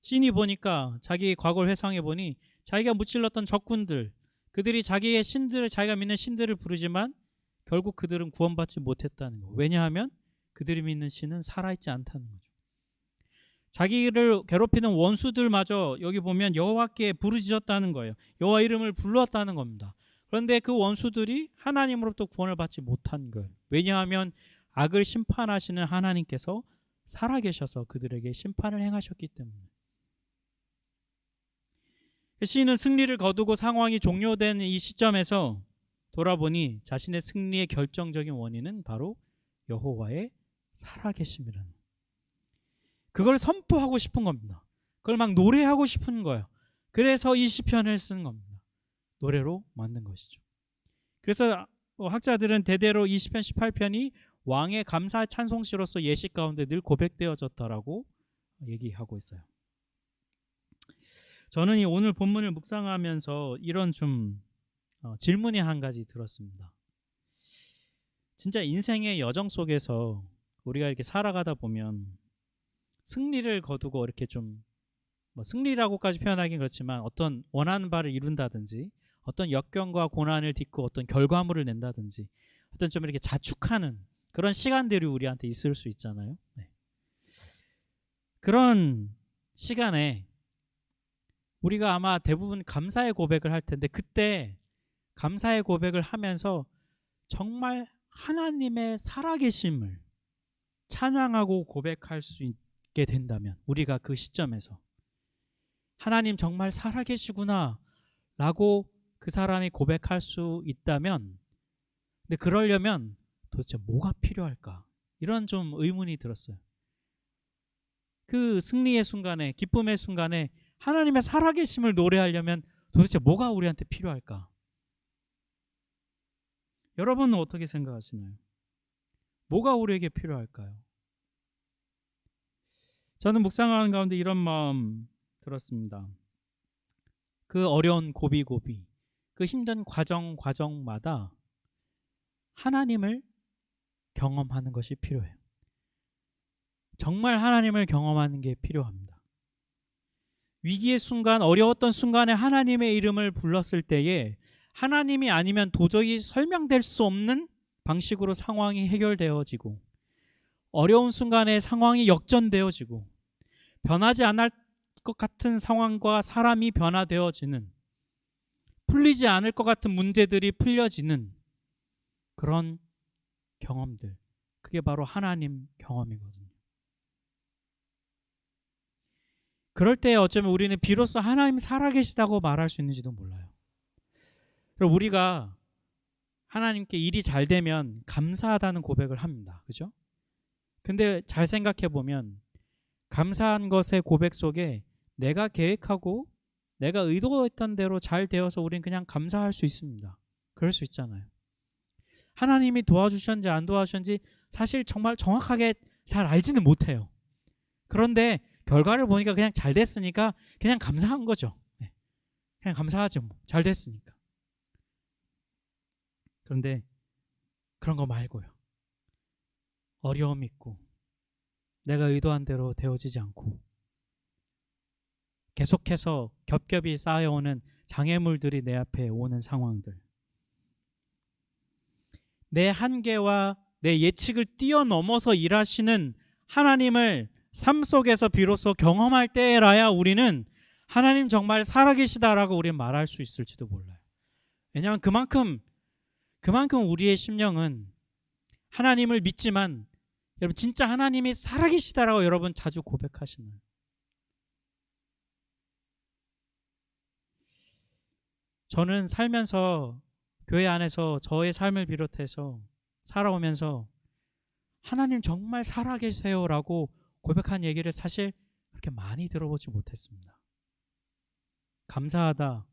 신이 보니까 자기 과거를 회상해 보니 자기가 무찔렀던 적군들, 그들이 자기의 신들을, 자기가 믿는 신들을 부르지만 결국 그들은 구원받지 못했다는 거. 왜냐하면 그들이 믿는 신은 살아있지 않다는 거죠. 자기를 괴롭히는 원수들마저 여기 보면 여호와께 부르짖었다는 거예요. 여호와 이름을 불렀다는 겁니다. 그런데 그 원수들이 하나님으로부터 구원을 받지 못한 거예요. 왜냐하면 악을 심판하시는 하나님께서 살아계셔서 그들에게 심판을 행하셨기 때문에. 시인은 승리를 거두고 상황이 종료된 이 시점에서 돌아보니 자신의 승리의 결정적인 원인은 바로 여호와의 살아계심이라는, 그걸 선포하고 싶은 겁니다. 그걸 막 노래하고 싶은 거예요. 그래서 이 시편을 쓴 겁니다. 노래로 만든 것이죠. 그래서 학자들은 대대로 이 시편 18편이 왕의 감사 찬송시로서 예식 가운데 늘 고백되어졌다라고 얘기하고 있어요. 저는 이 오늘 본문을 묵상하면서 이런 좀 질문이 한 가지 들었습니다. 진짜 인생의 여정 속에서 우리가 이렇게 살아가다 보면 승리를 거두고 이렇게 좀 승리라고까지 표현하긴 그렇지만 어떤 원하는 바를 이룬다든지 어떤 역경과 고난을 딛고 어떤 결과물을 낸다든지 어떤 좀 이렇게 자축하는 그런 시간들이 우리한테 있을 수 있잖아요. 네. 그런 시간에 우리가 아마 대부분 감사의 고백을 할 텐데 그때 감사의 고백을 하면서 정말 하나님의 살아계심을 찬양하고 고백할 수 있게 된다면, 우리가 그 시점에서 하나님 정말 살아계시구나 라고 그 사람이 고백할 수 있다면, 근데 그러려면 도대체 뭐가 필요할까? 이런 좀 의문이 들었어요. 그 승리의 순간에, 기쁨의 순간에 하나님의 살아계심을 노래하려면 도대체 뭐가 우리한테 필요할까? 여러분은 어떻게 생각하시나요? 뭐가 우리에게 필요할까요? 저는 묵상하는 가운데 이런 마음 들었습니다. 그 어려운 고비고비, 그 힘든 과정마다 하나님을 경험하는 것이 필요해요. 정말 하나님을 경험하는 게 필요합니다. 위기의 순간, 어려웠던 순간에 하나님의 이름을 불렀을 때에 하나님이 아니면 도저히 설명될 수 없는 방식으로 상황이 해결되어지고, 어려운 순간에 상황이 역전되어지고, 변하지 않을 것 같은 상황과 사람이 변화되어지는, 풀리지 않을 것 같은 문제들이 풀려지는 그런 경험들, 그게 바로 하나님 경험이거든요. 그럴 때 어쩌면 우리는 비로소 하나님 살아계시다고 말할 수 있는지도 몰라요. 그리고 우리가 하나님께 일이 잘 되면 감사하다는 고백을 합니다. 그죠? 근데 잘 생각해 보면 감사한 것의 고백 속에 내가 계획하고 내가 의도했던 대로 잘 되어서 우리는 그냥 감사할 수 있습니다. 그럴 수 있잖아요. 하나님이 도와주셨는지 안 도와주셨는지 사실 정말 정확하게 잘 알지는 못해요. 그런데 결과를 보니까 그냥 잘 됐으니까 그냥 감사한 거죠. 그냥 감사하죠. 뭐. 잘 됐으니까. 그런데 그런 거 말고요. 어려움 있고 내가 의도한 대로 되어지지 않고 계속해서 겹겹이 쌓여오는 장애물들이 내 앞에 오는 상황들, 내 한계와 내 예측을 뛰어넘어서 일하시는 하나님을 삶 속에서 비로소 경험할 때라야 우리는 하나님 정말 살아계시다라고 우리는 말할 수 있을지도 몰라요. 왜냐하면 그만큼 우리의 심령은 하나님을 믿지만, 여러분 진짜 하나님이 살아계시다라고 여러분 자주 고백하시나요? 저는 살면서 교회 안에서 저의 삶을 비롯해서 살아오면서 하나님 정말 살아계세요라고 고백한 얘기를 사실 그렇게 많이 들어보지 못했습니다. 감사하다는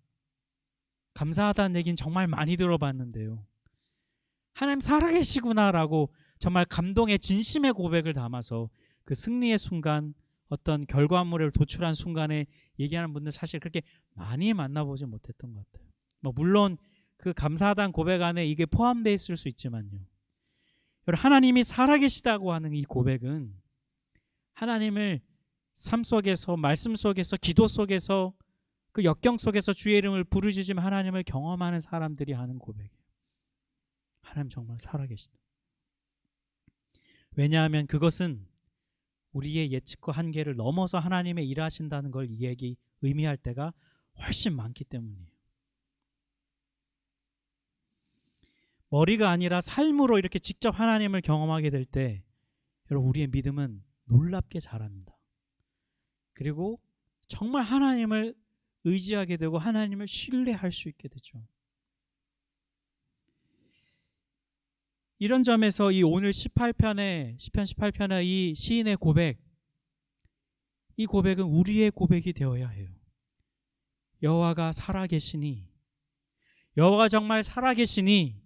얘기는 정말 많이 들어봤는데요. 하나님 살아계시구나라고 정말 감동의 진심의 고백을 담아서 그 승리의 순간, 어떤 결과물을 도출한 순간에 얘기하는 분들 사실 그렇게 많이 만나보지 못했던 것 같아요. 물론 그 감사하다는 고백 안에 이게 포함되어 있을 수 있지만요. 하나님이 살아계시다고 하는 이 고백은 하나님을 삶 속에서, 말씀 속에서, 기도 속에서 그 역경 속에서 주의 이름을 부르짖으며 하나님을 경험하는 사람들이 하는 고백이에요. 하나님 정말 살아계시다. 왜냐하면 그것은 우리의 예측과 한계를 넘어서 하나님의 일하신다는 걸 의미할 때가 훨씬 많기 때문이에요. 머리가 아니라 삶으로 이렇게 직접 하나님을 경험하게 될 때 여러분 우리의 믿음은 놀랍게 자랍니다. 그리고 정말 하나님을 의지하게 되고 하나님을 신뢰할 수 있게 되죠. 이런 점에서 이 오늘 시편 18편의 이 시인의 고백, 이 고백은 우리의 고백이 되어야 해요. 여호와가 살아계시니, 여호와가 정말 살아계시니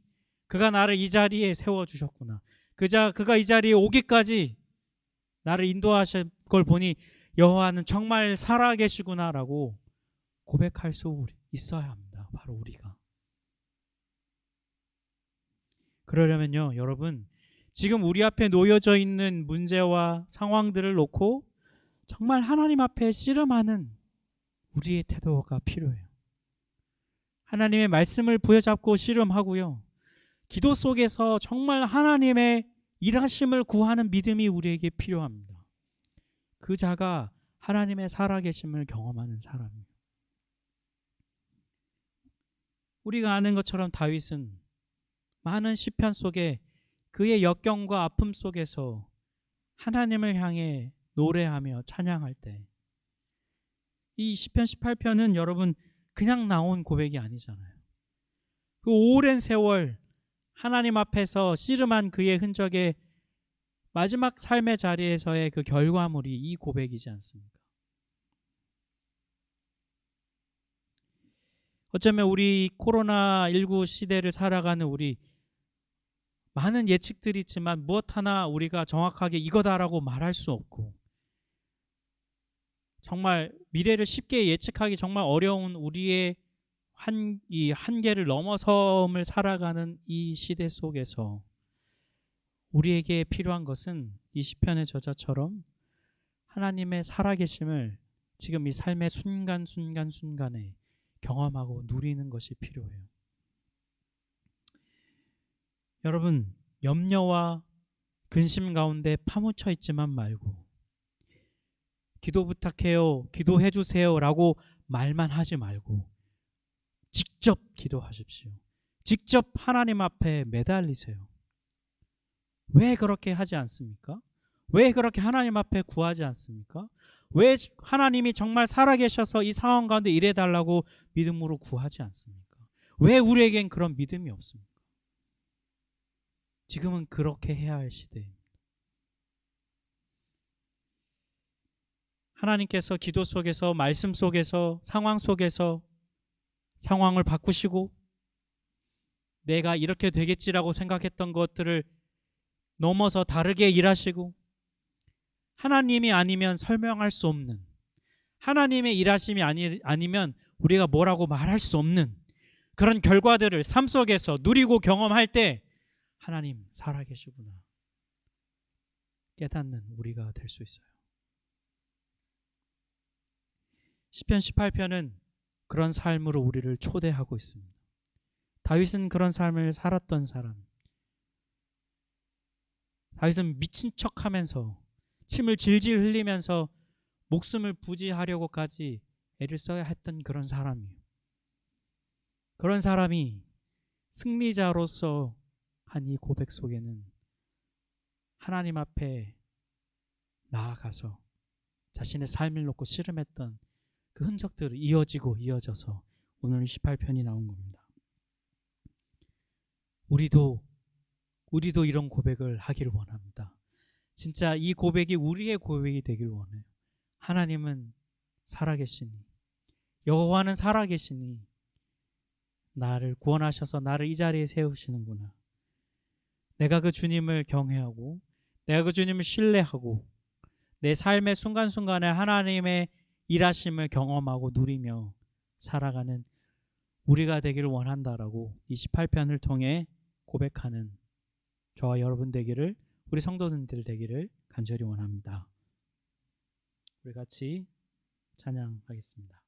그가 나를 이 자리에 세워주셨구나. 그가 이 자리에 오기까지 나를 인도하신 걸 보니 여호와는 정말 살아계시구나라고 고백할 수 있어야 합니다. 바로 우리가. 그러려면요, 여러분, 지금 우리 앞에 놓여져 있는 문제와 상황들을 놓고 정말 하나님 앞에 씨름하는 우리의 태도가 필요해요. 하나님의 말씀을 부여잡고 씨름하고요. 기도 속에서 정말 하나님의 일하심을 구하는 믿음이 우리에게 필요합니다. 그 자가 하나님의 살아계심을 경험하는 사람이에요. 우리가 아는 것처럼 다윗은 많은 시편 속에 그의 역경과 아픔 속에서 하나님을 향해 노래하며 찬양할 때, 이 시편 18편은 여러분 그냥 나온 고백이 아니잖아요. 그 오랜 세월 하나님 앞에서 씨름한 그의 흔적의 마지막 삶의 자리에서의 그 결과물이 이 고백이지 않습니까? 어쩌면 우리 코로나19 시대를 살아가는 우리 많은 예측들이 있지만 무엇 하나 우리가 정확하게 이거다라고 말할 수 없고 정말 미래를 쉽게 예측하기 정말 어려운 우리의 이 한계를 넘어섬을 살아가는 이 시대 속에서 우리에게 필요한 것은 이 시편의 저자처럼 하나님의 살아계심을 지금 이 삶의 순간순간에 경험하고 누리는 것이 필요해요. 여러분, 염려와 근심 가운데 파묻혀 있지만 말고 기도 부탁해요, 기도해 주세요 라고 말만 하지 말고 직접 기도하십시오. 직접 하나님 앞에 매달리세요. 왜 그렇게 하지 않습니까? 왜 그렇게 하나님 앞에 구하지 않습니까? 왜 하나님이 정말 살아계셔서 이 상황 가운데 일해달라고 믿음으로 구하지 않습니까? 왜 우리에겐 그런 믿음이 없습니까? 지금은 그렇게 해야 할 시대입니다. 하나님께서 기도 속에서, 말씀 속에서, 상황 속에서 상황을 바꾸시고 내가 이렇게 되겠지라고 생각했던 것들을 넘어서 다르게 일하시고 하나님이 아니면 설명할 수 없는, 하나님의 일하심이 아니면 우리가 뭐라고 말할 수 없는 그런 결과들을 삶 속에서 누리고 경험할 때 하나님 살아계시구나 깨닫는 우리가 될 수 있어요. 시편 18편은 그런 삶으로 우리를 초대하고 있습니다. 다윗은 그런 삶을 살았던 사람. 다윗은 미친 척하면서 침을 질질 흘리면서 목숨을 부지하려고까지 애를 써야 했던 그런 사람이에요. 그런 사람이 승리자로서 한 이 고백 속에는 하나님 앞에 나아가서 자신의 삶을 놓고 씨름했던 그 흔적들이 이어져서 오늘 18편이 나온 겁니다. 우리도 이런 고백을 하기를 원합니다. 진짜 이 고백이 우리의 고백이 되길 원해요. 하나님은 살아계시니, 여호와는 살아계시니 나를 구원하셔서 나를 이 자리에 세우시는구나. 내가 그 주님을 경외하고 내가 그 주님을 신뢰하고 내 삶의 순간순간에 하나님의 일하심을 경험하고 누리며 살아가는 우리가 되기를 원한다라고 이 18편을 통해 고백하는 저와 여러분 되기를, 우리 성도님들 되기를 간절히 원합니다. 우리 같이 찬양하겠습니다.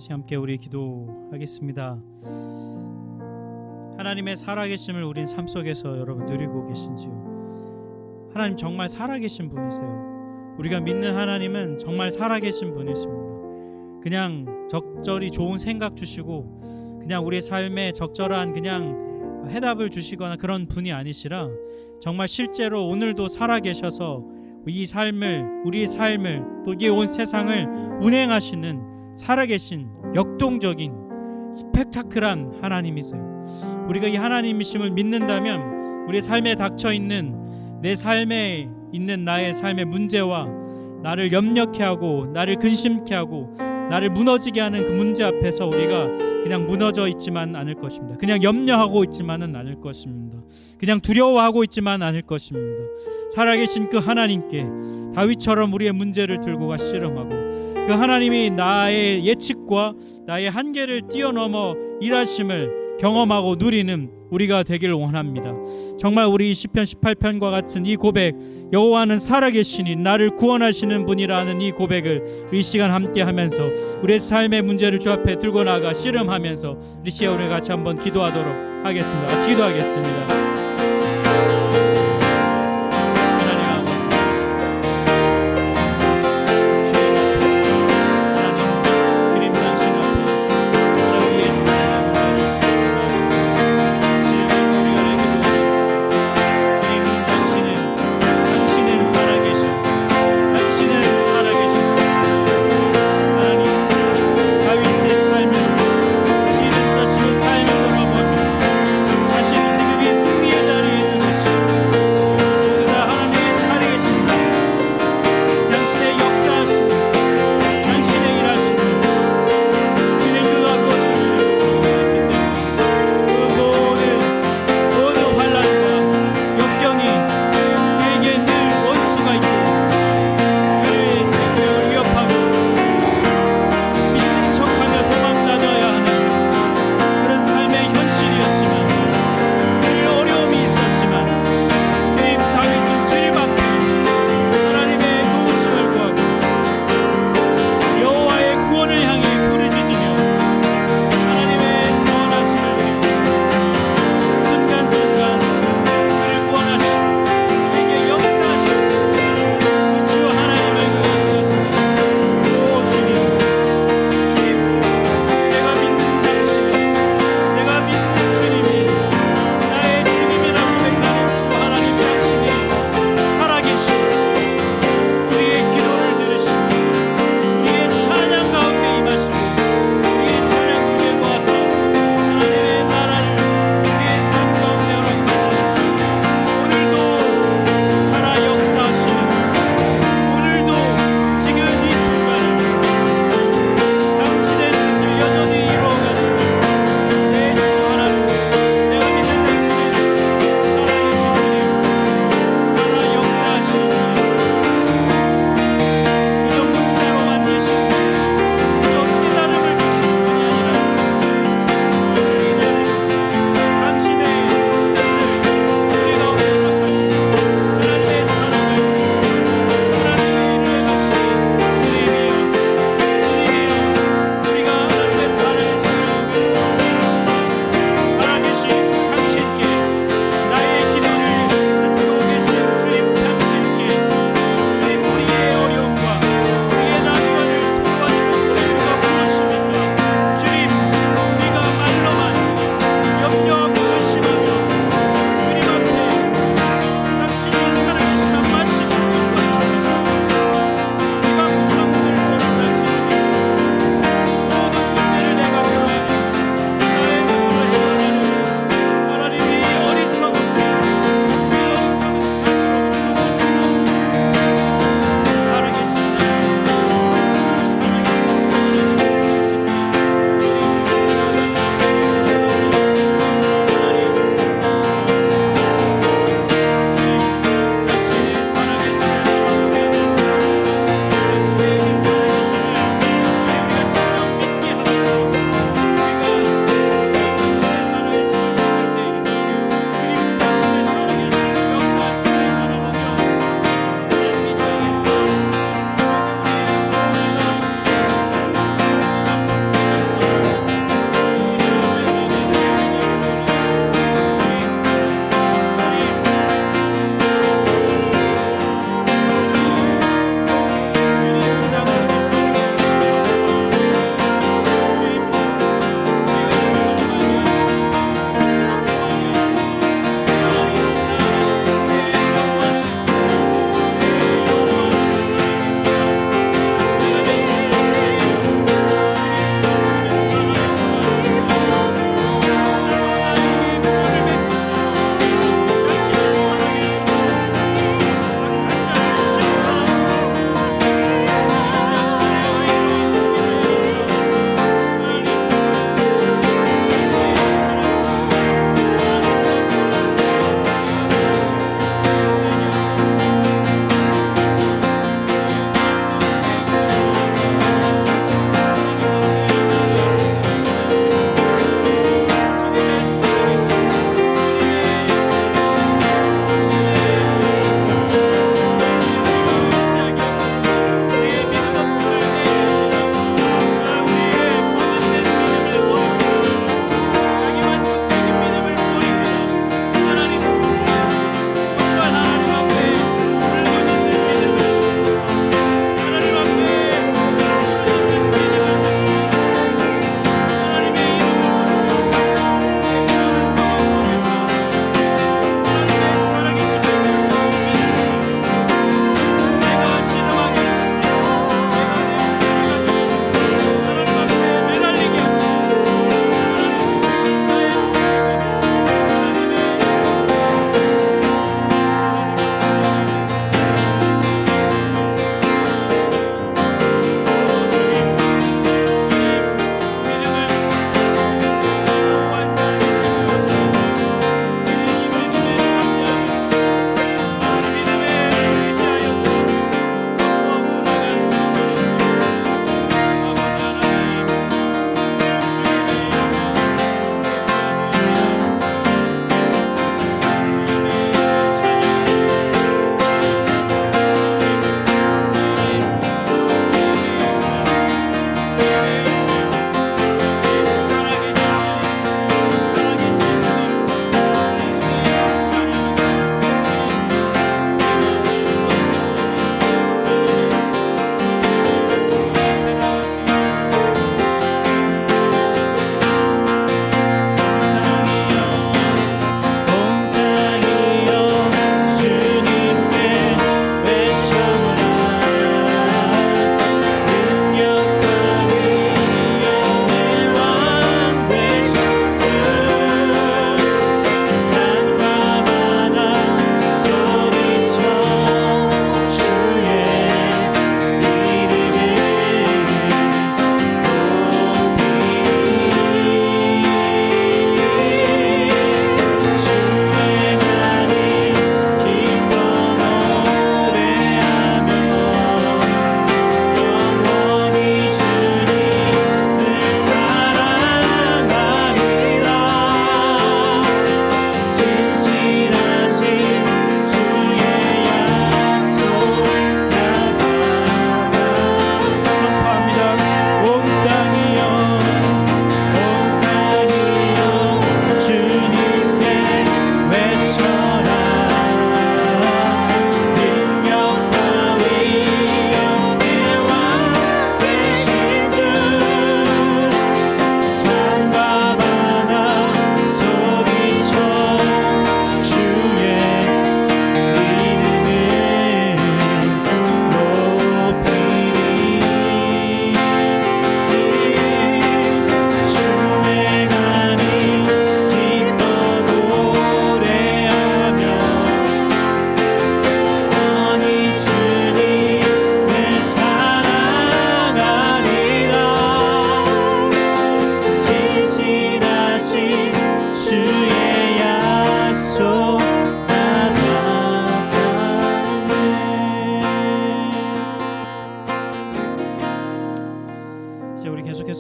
같이 함께 우리 기도하겠습니다. 하나님의 살아계심을 우린 삶 속에서 여러분 누리고 계신지요? 하나님 정말 살아계신 분이세요. 우리가 믿는 하나님은 정말 살아계신 분이십니다. 그냥 적절히 좋은 생각 주시고 그냥 우리의 삶에 적절한 그냥 해답을 주시거나 그런 분이 아니시라 정말 실제로 오늘도 살아계셔서 이 삶을, 우리의 삶을, 또 이 온 세상을 운행하시는 살아계신 역동적인 스펙타클한 하나님이세요. 우리가 이 하나님이심을 믿는다면 우리의 삶에 닥쳐있는 내 삶에 있는 나의 삶의 문제와 나를 염려케 하고 나를 근심케 하고 나를 무너지게 하는 그 문제 앞에서 우리가 그냥 무너져 있지만 않을 것입니다. 그냥 염려하고 있지만은 않을 것입니다. 그냥 두려워하고 있지만 않을 것입니다. 살아계신 그 하나님께 다윗처럼 우리의 문제를 들고 가 씨름하고 그 하나님이 나의 예측과 나의 한계를 뛰어넘어 일하심을 경험하고 누리는 우리가 되기를 원합니다. 정말 우리 시편 18편과 같은 이 고백, 여호와는 살아계시니 나를 구원하시는 분이라는 이 고백을 우리 이 시간 함께 하면서 우리의 삶의 문제를 주 앞에 들고 나가 씨름하면서 우리 시에 우리 같이 한번 기도하도록 하겠습니다. 같이 기도하겠습니다. 승리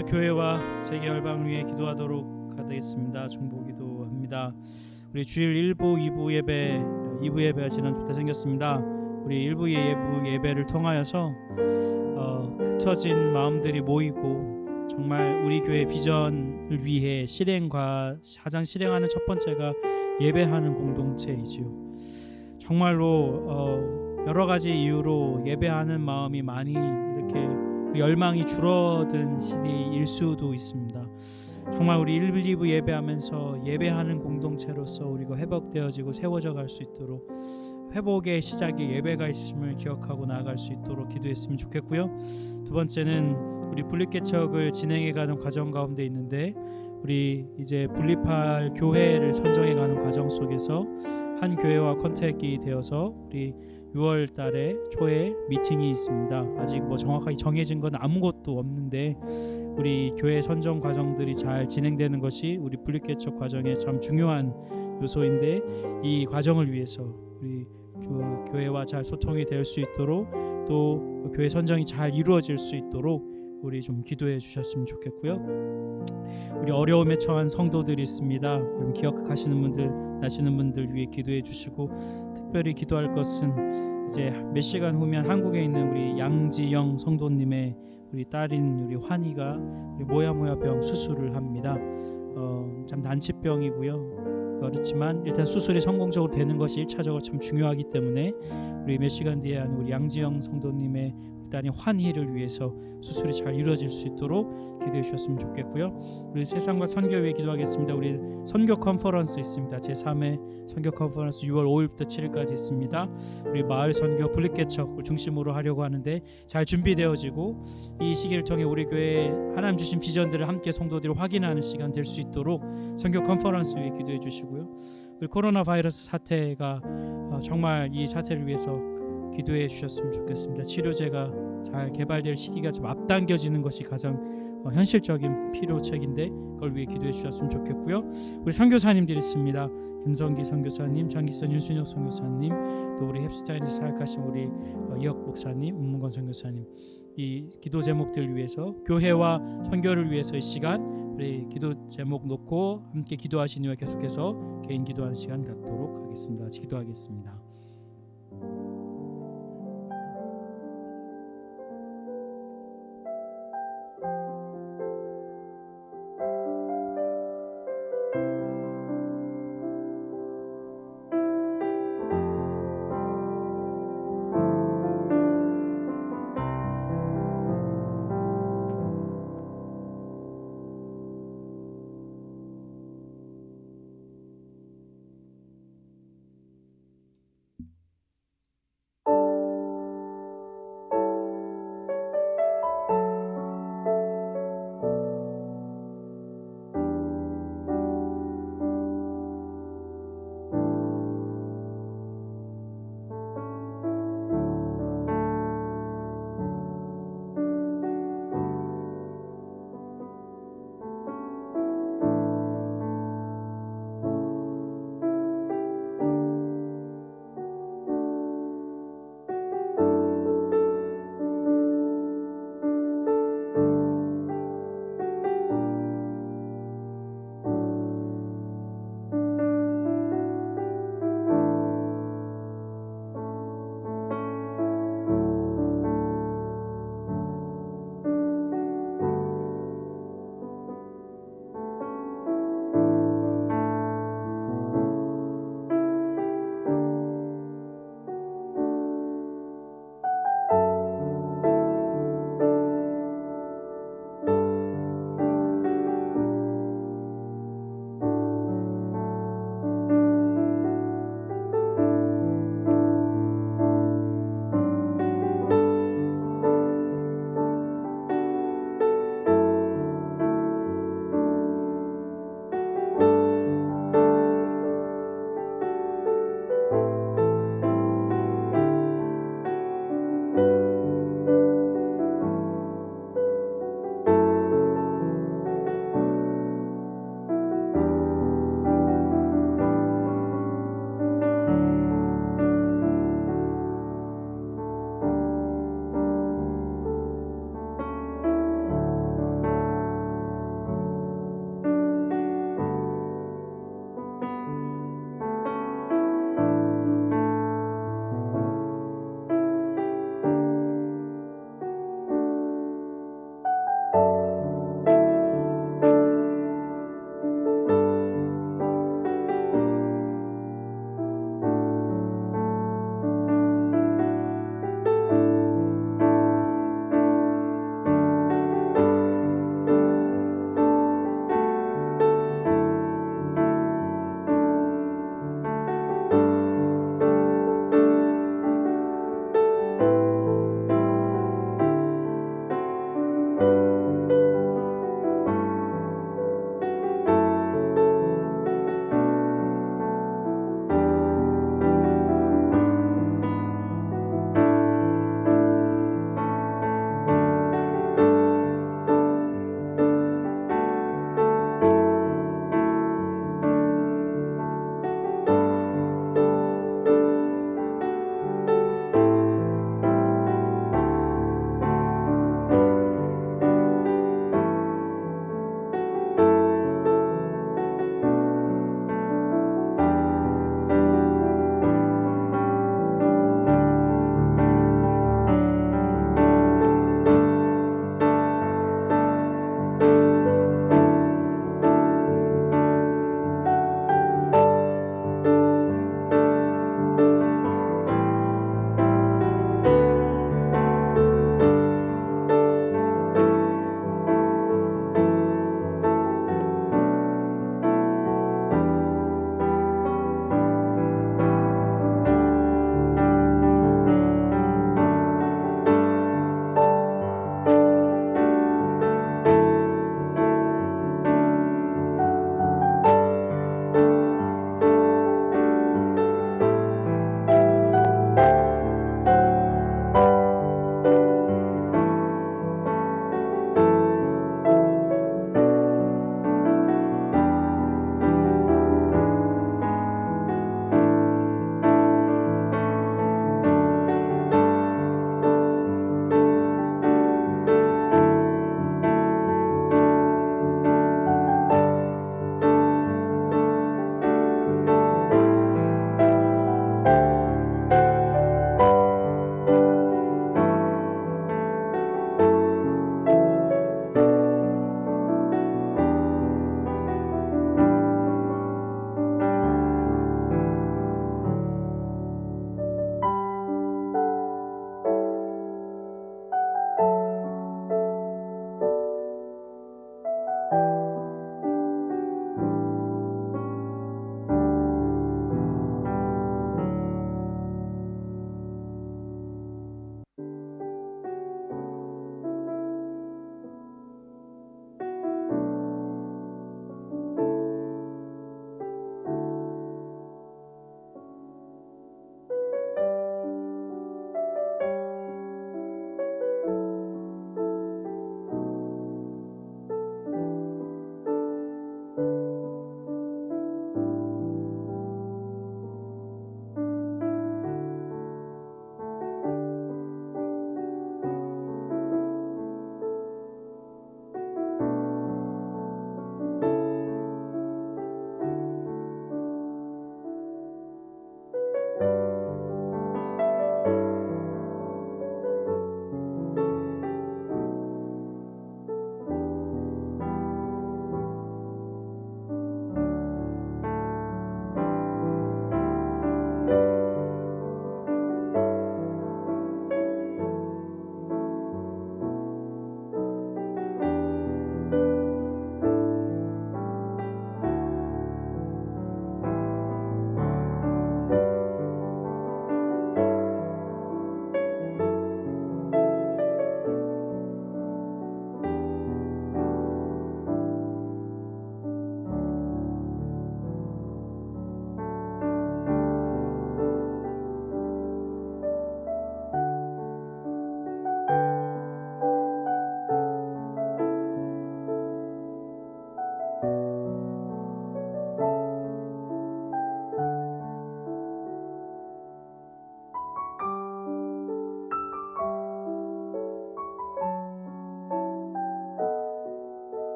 이어서 교회와 세계 열방을 위해 기도하도록 하겠습니다. 중보기도합니다. 우리 주일 1부, 2부 예배가 지난주 때 생겼습니다. 우리 1부 예배를 통하여서 흩어진 마음들이 모이고 정말 우리 교회 비전을 위해 가장 실행하는 첫 번째가 예배하는 공동체이지요. 정말로 여러 가지 이유로 예배하는 마음이 많이 이렇게 그 열망이 줄어든 시대일 수도 있습니다. 정말 우리 1, 2부 예배하면서 예배하는 공동체로서 우리가 회복되어지고 세워져 갈 수 있도록 회복의 시작에 예배가 있음을 기억하고 나아갈 수 있도록 기도했으면 좋겠고요. 두 번째는 우리 분립개척을 진행해가는 과정 가운데 있는데 우리 이제 분립할 교회를 선정해가는 과정 속에서 한 교회와 컨택이 되어서 우리 6월 달에 초에 미팅이 있습니다. 아직 정확하게 정해진 건 아무것도 없는데 우리 교회 선정 과정들이 잘 진행되는 것이 우리 분립개척 과정의 참 중요한 요소인데 이 과정을 위해서 우리 교회와 잘 소통이 될 수 있도록 또 교회 선정이 잘 이루어질 수 있도록 우리 좀 기도해 주셨으면 좋겠고요. 우리 어려움에 처한 성도들이 있습니다. 여러분 기억하시는 분들, 나시는 분들 위해 기도해 주시고 특별히 기도할 것은 이제 몇 시간 후면 한국에 있는 우리 양지영 성도님의 우리 딸인 우리 환희가 우리 모야모야병 수술을 합니다. 참 난치병이고요. 그렇지만 일단 수술이 성공적으로 되는 것이 1차적으로 참 중요하기 때문에 우리 몇 시간 뒤에 하는 우리 양지영 성도님의 딸인 환희를 위해서 수술이 잘 이루어질 수 있도록 기도해 주셨으면 좋겠고요. 우리 세상과 선교 위해 기도하겠습니다. 우리 선교 컨퍼런스 있습니다. 제3회 선교 컨퍼런스 6월 5일부터 7일까지 있습니다. 우리 마을 선교 분립개척을 중심으로 하려고 하는데 잘 준비되어지고 이 시기를 통해 우리 교회에 하나님 주신 비전들을 함께 성도들이 확인하는 시간 될 수 있도록 선교 컨퍼런스 위해 기도해 주시고요. 우리 코로나 바이러스 사태가 정말 이 사태를 위해서 기도해 주셨으면 좋겠습니다. 치료제가 잘 개발될 시기가 좀 앞당겨지는 것이 가장 현실적인 필요책인데 그걸 위해 기도해 주셨으면 좋겠고요. 우리 선교사님들이 있습니다. 김성기 선교사님, 장기선 윤순혁 선교사님, 또 우리 헵스타인에서 사역하신 우리 이혁 목사님, 문문건 선교사님, 이 기도 제목들 위해서 교회와 선교를 위해서 이 시간 우리 기도 제목 놓고 함께 기도하신 이후에 계속해서 개인 기도하는 시간 갖도록 하겠습니다. 기도하겠습니다.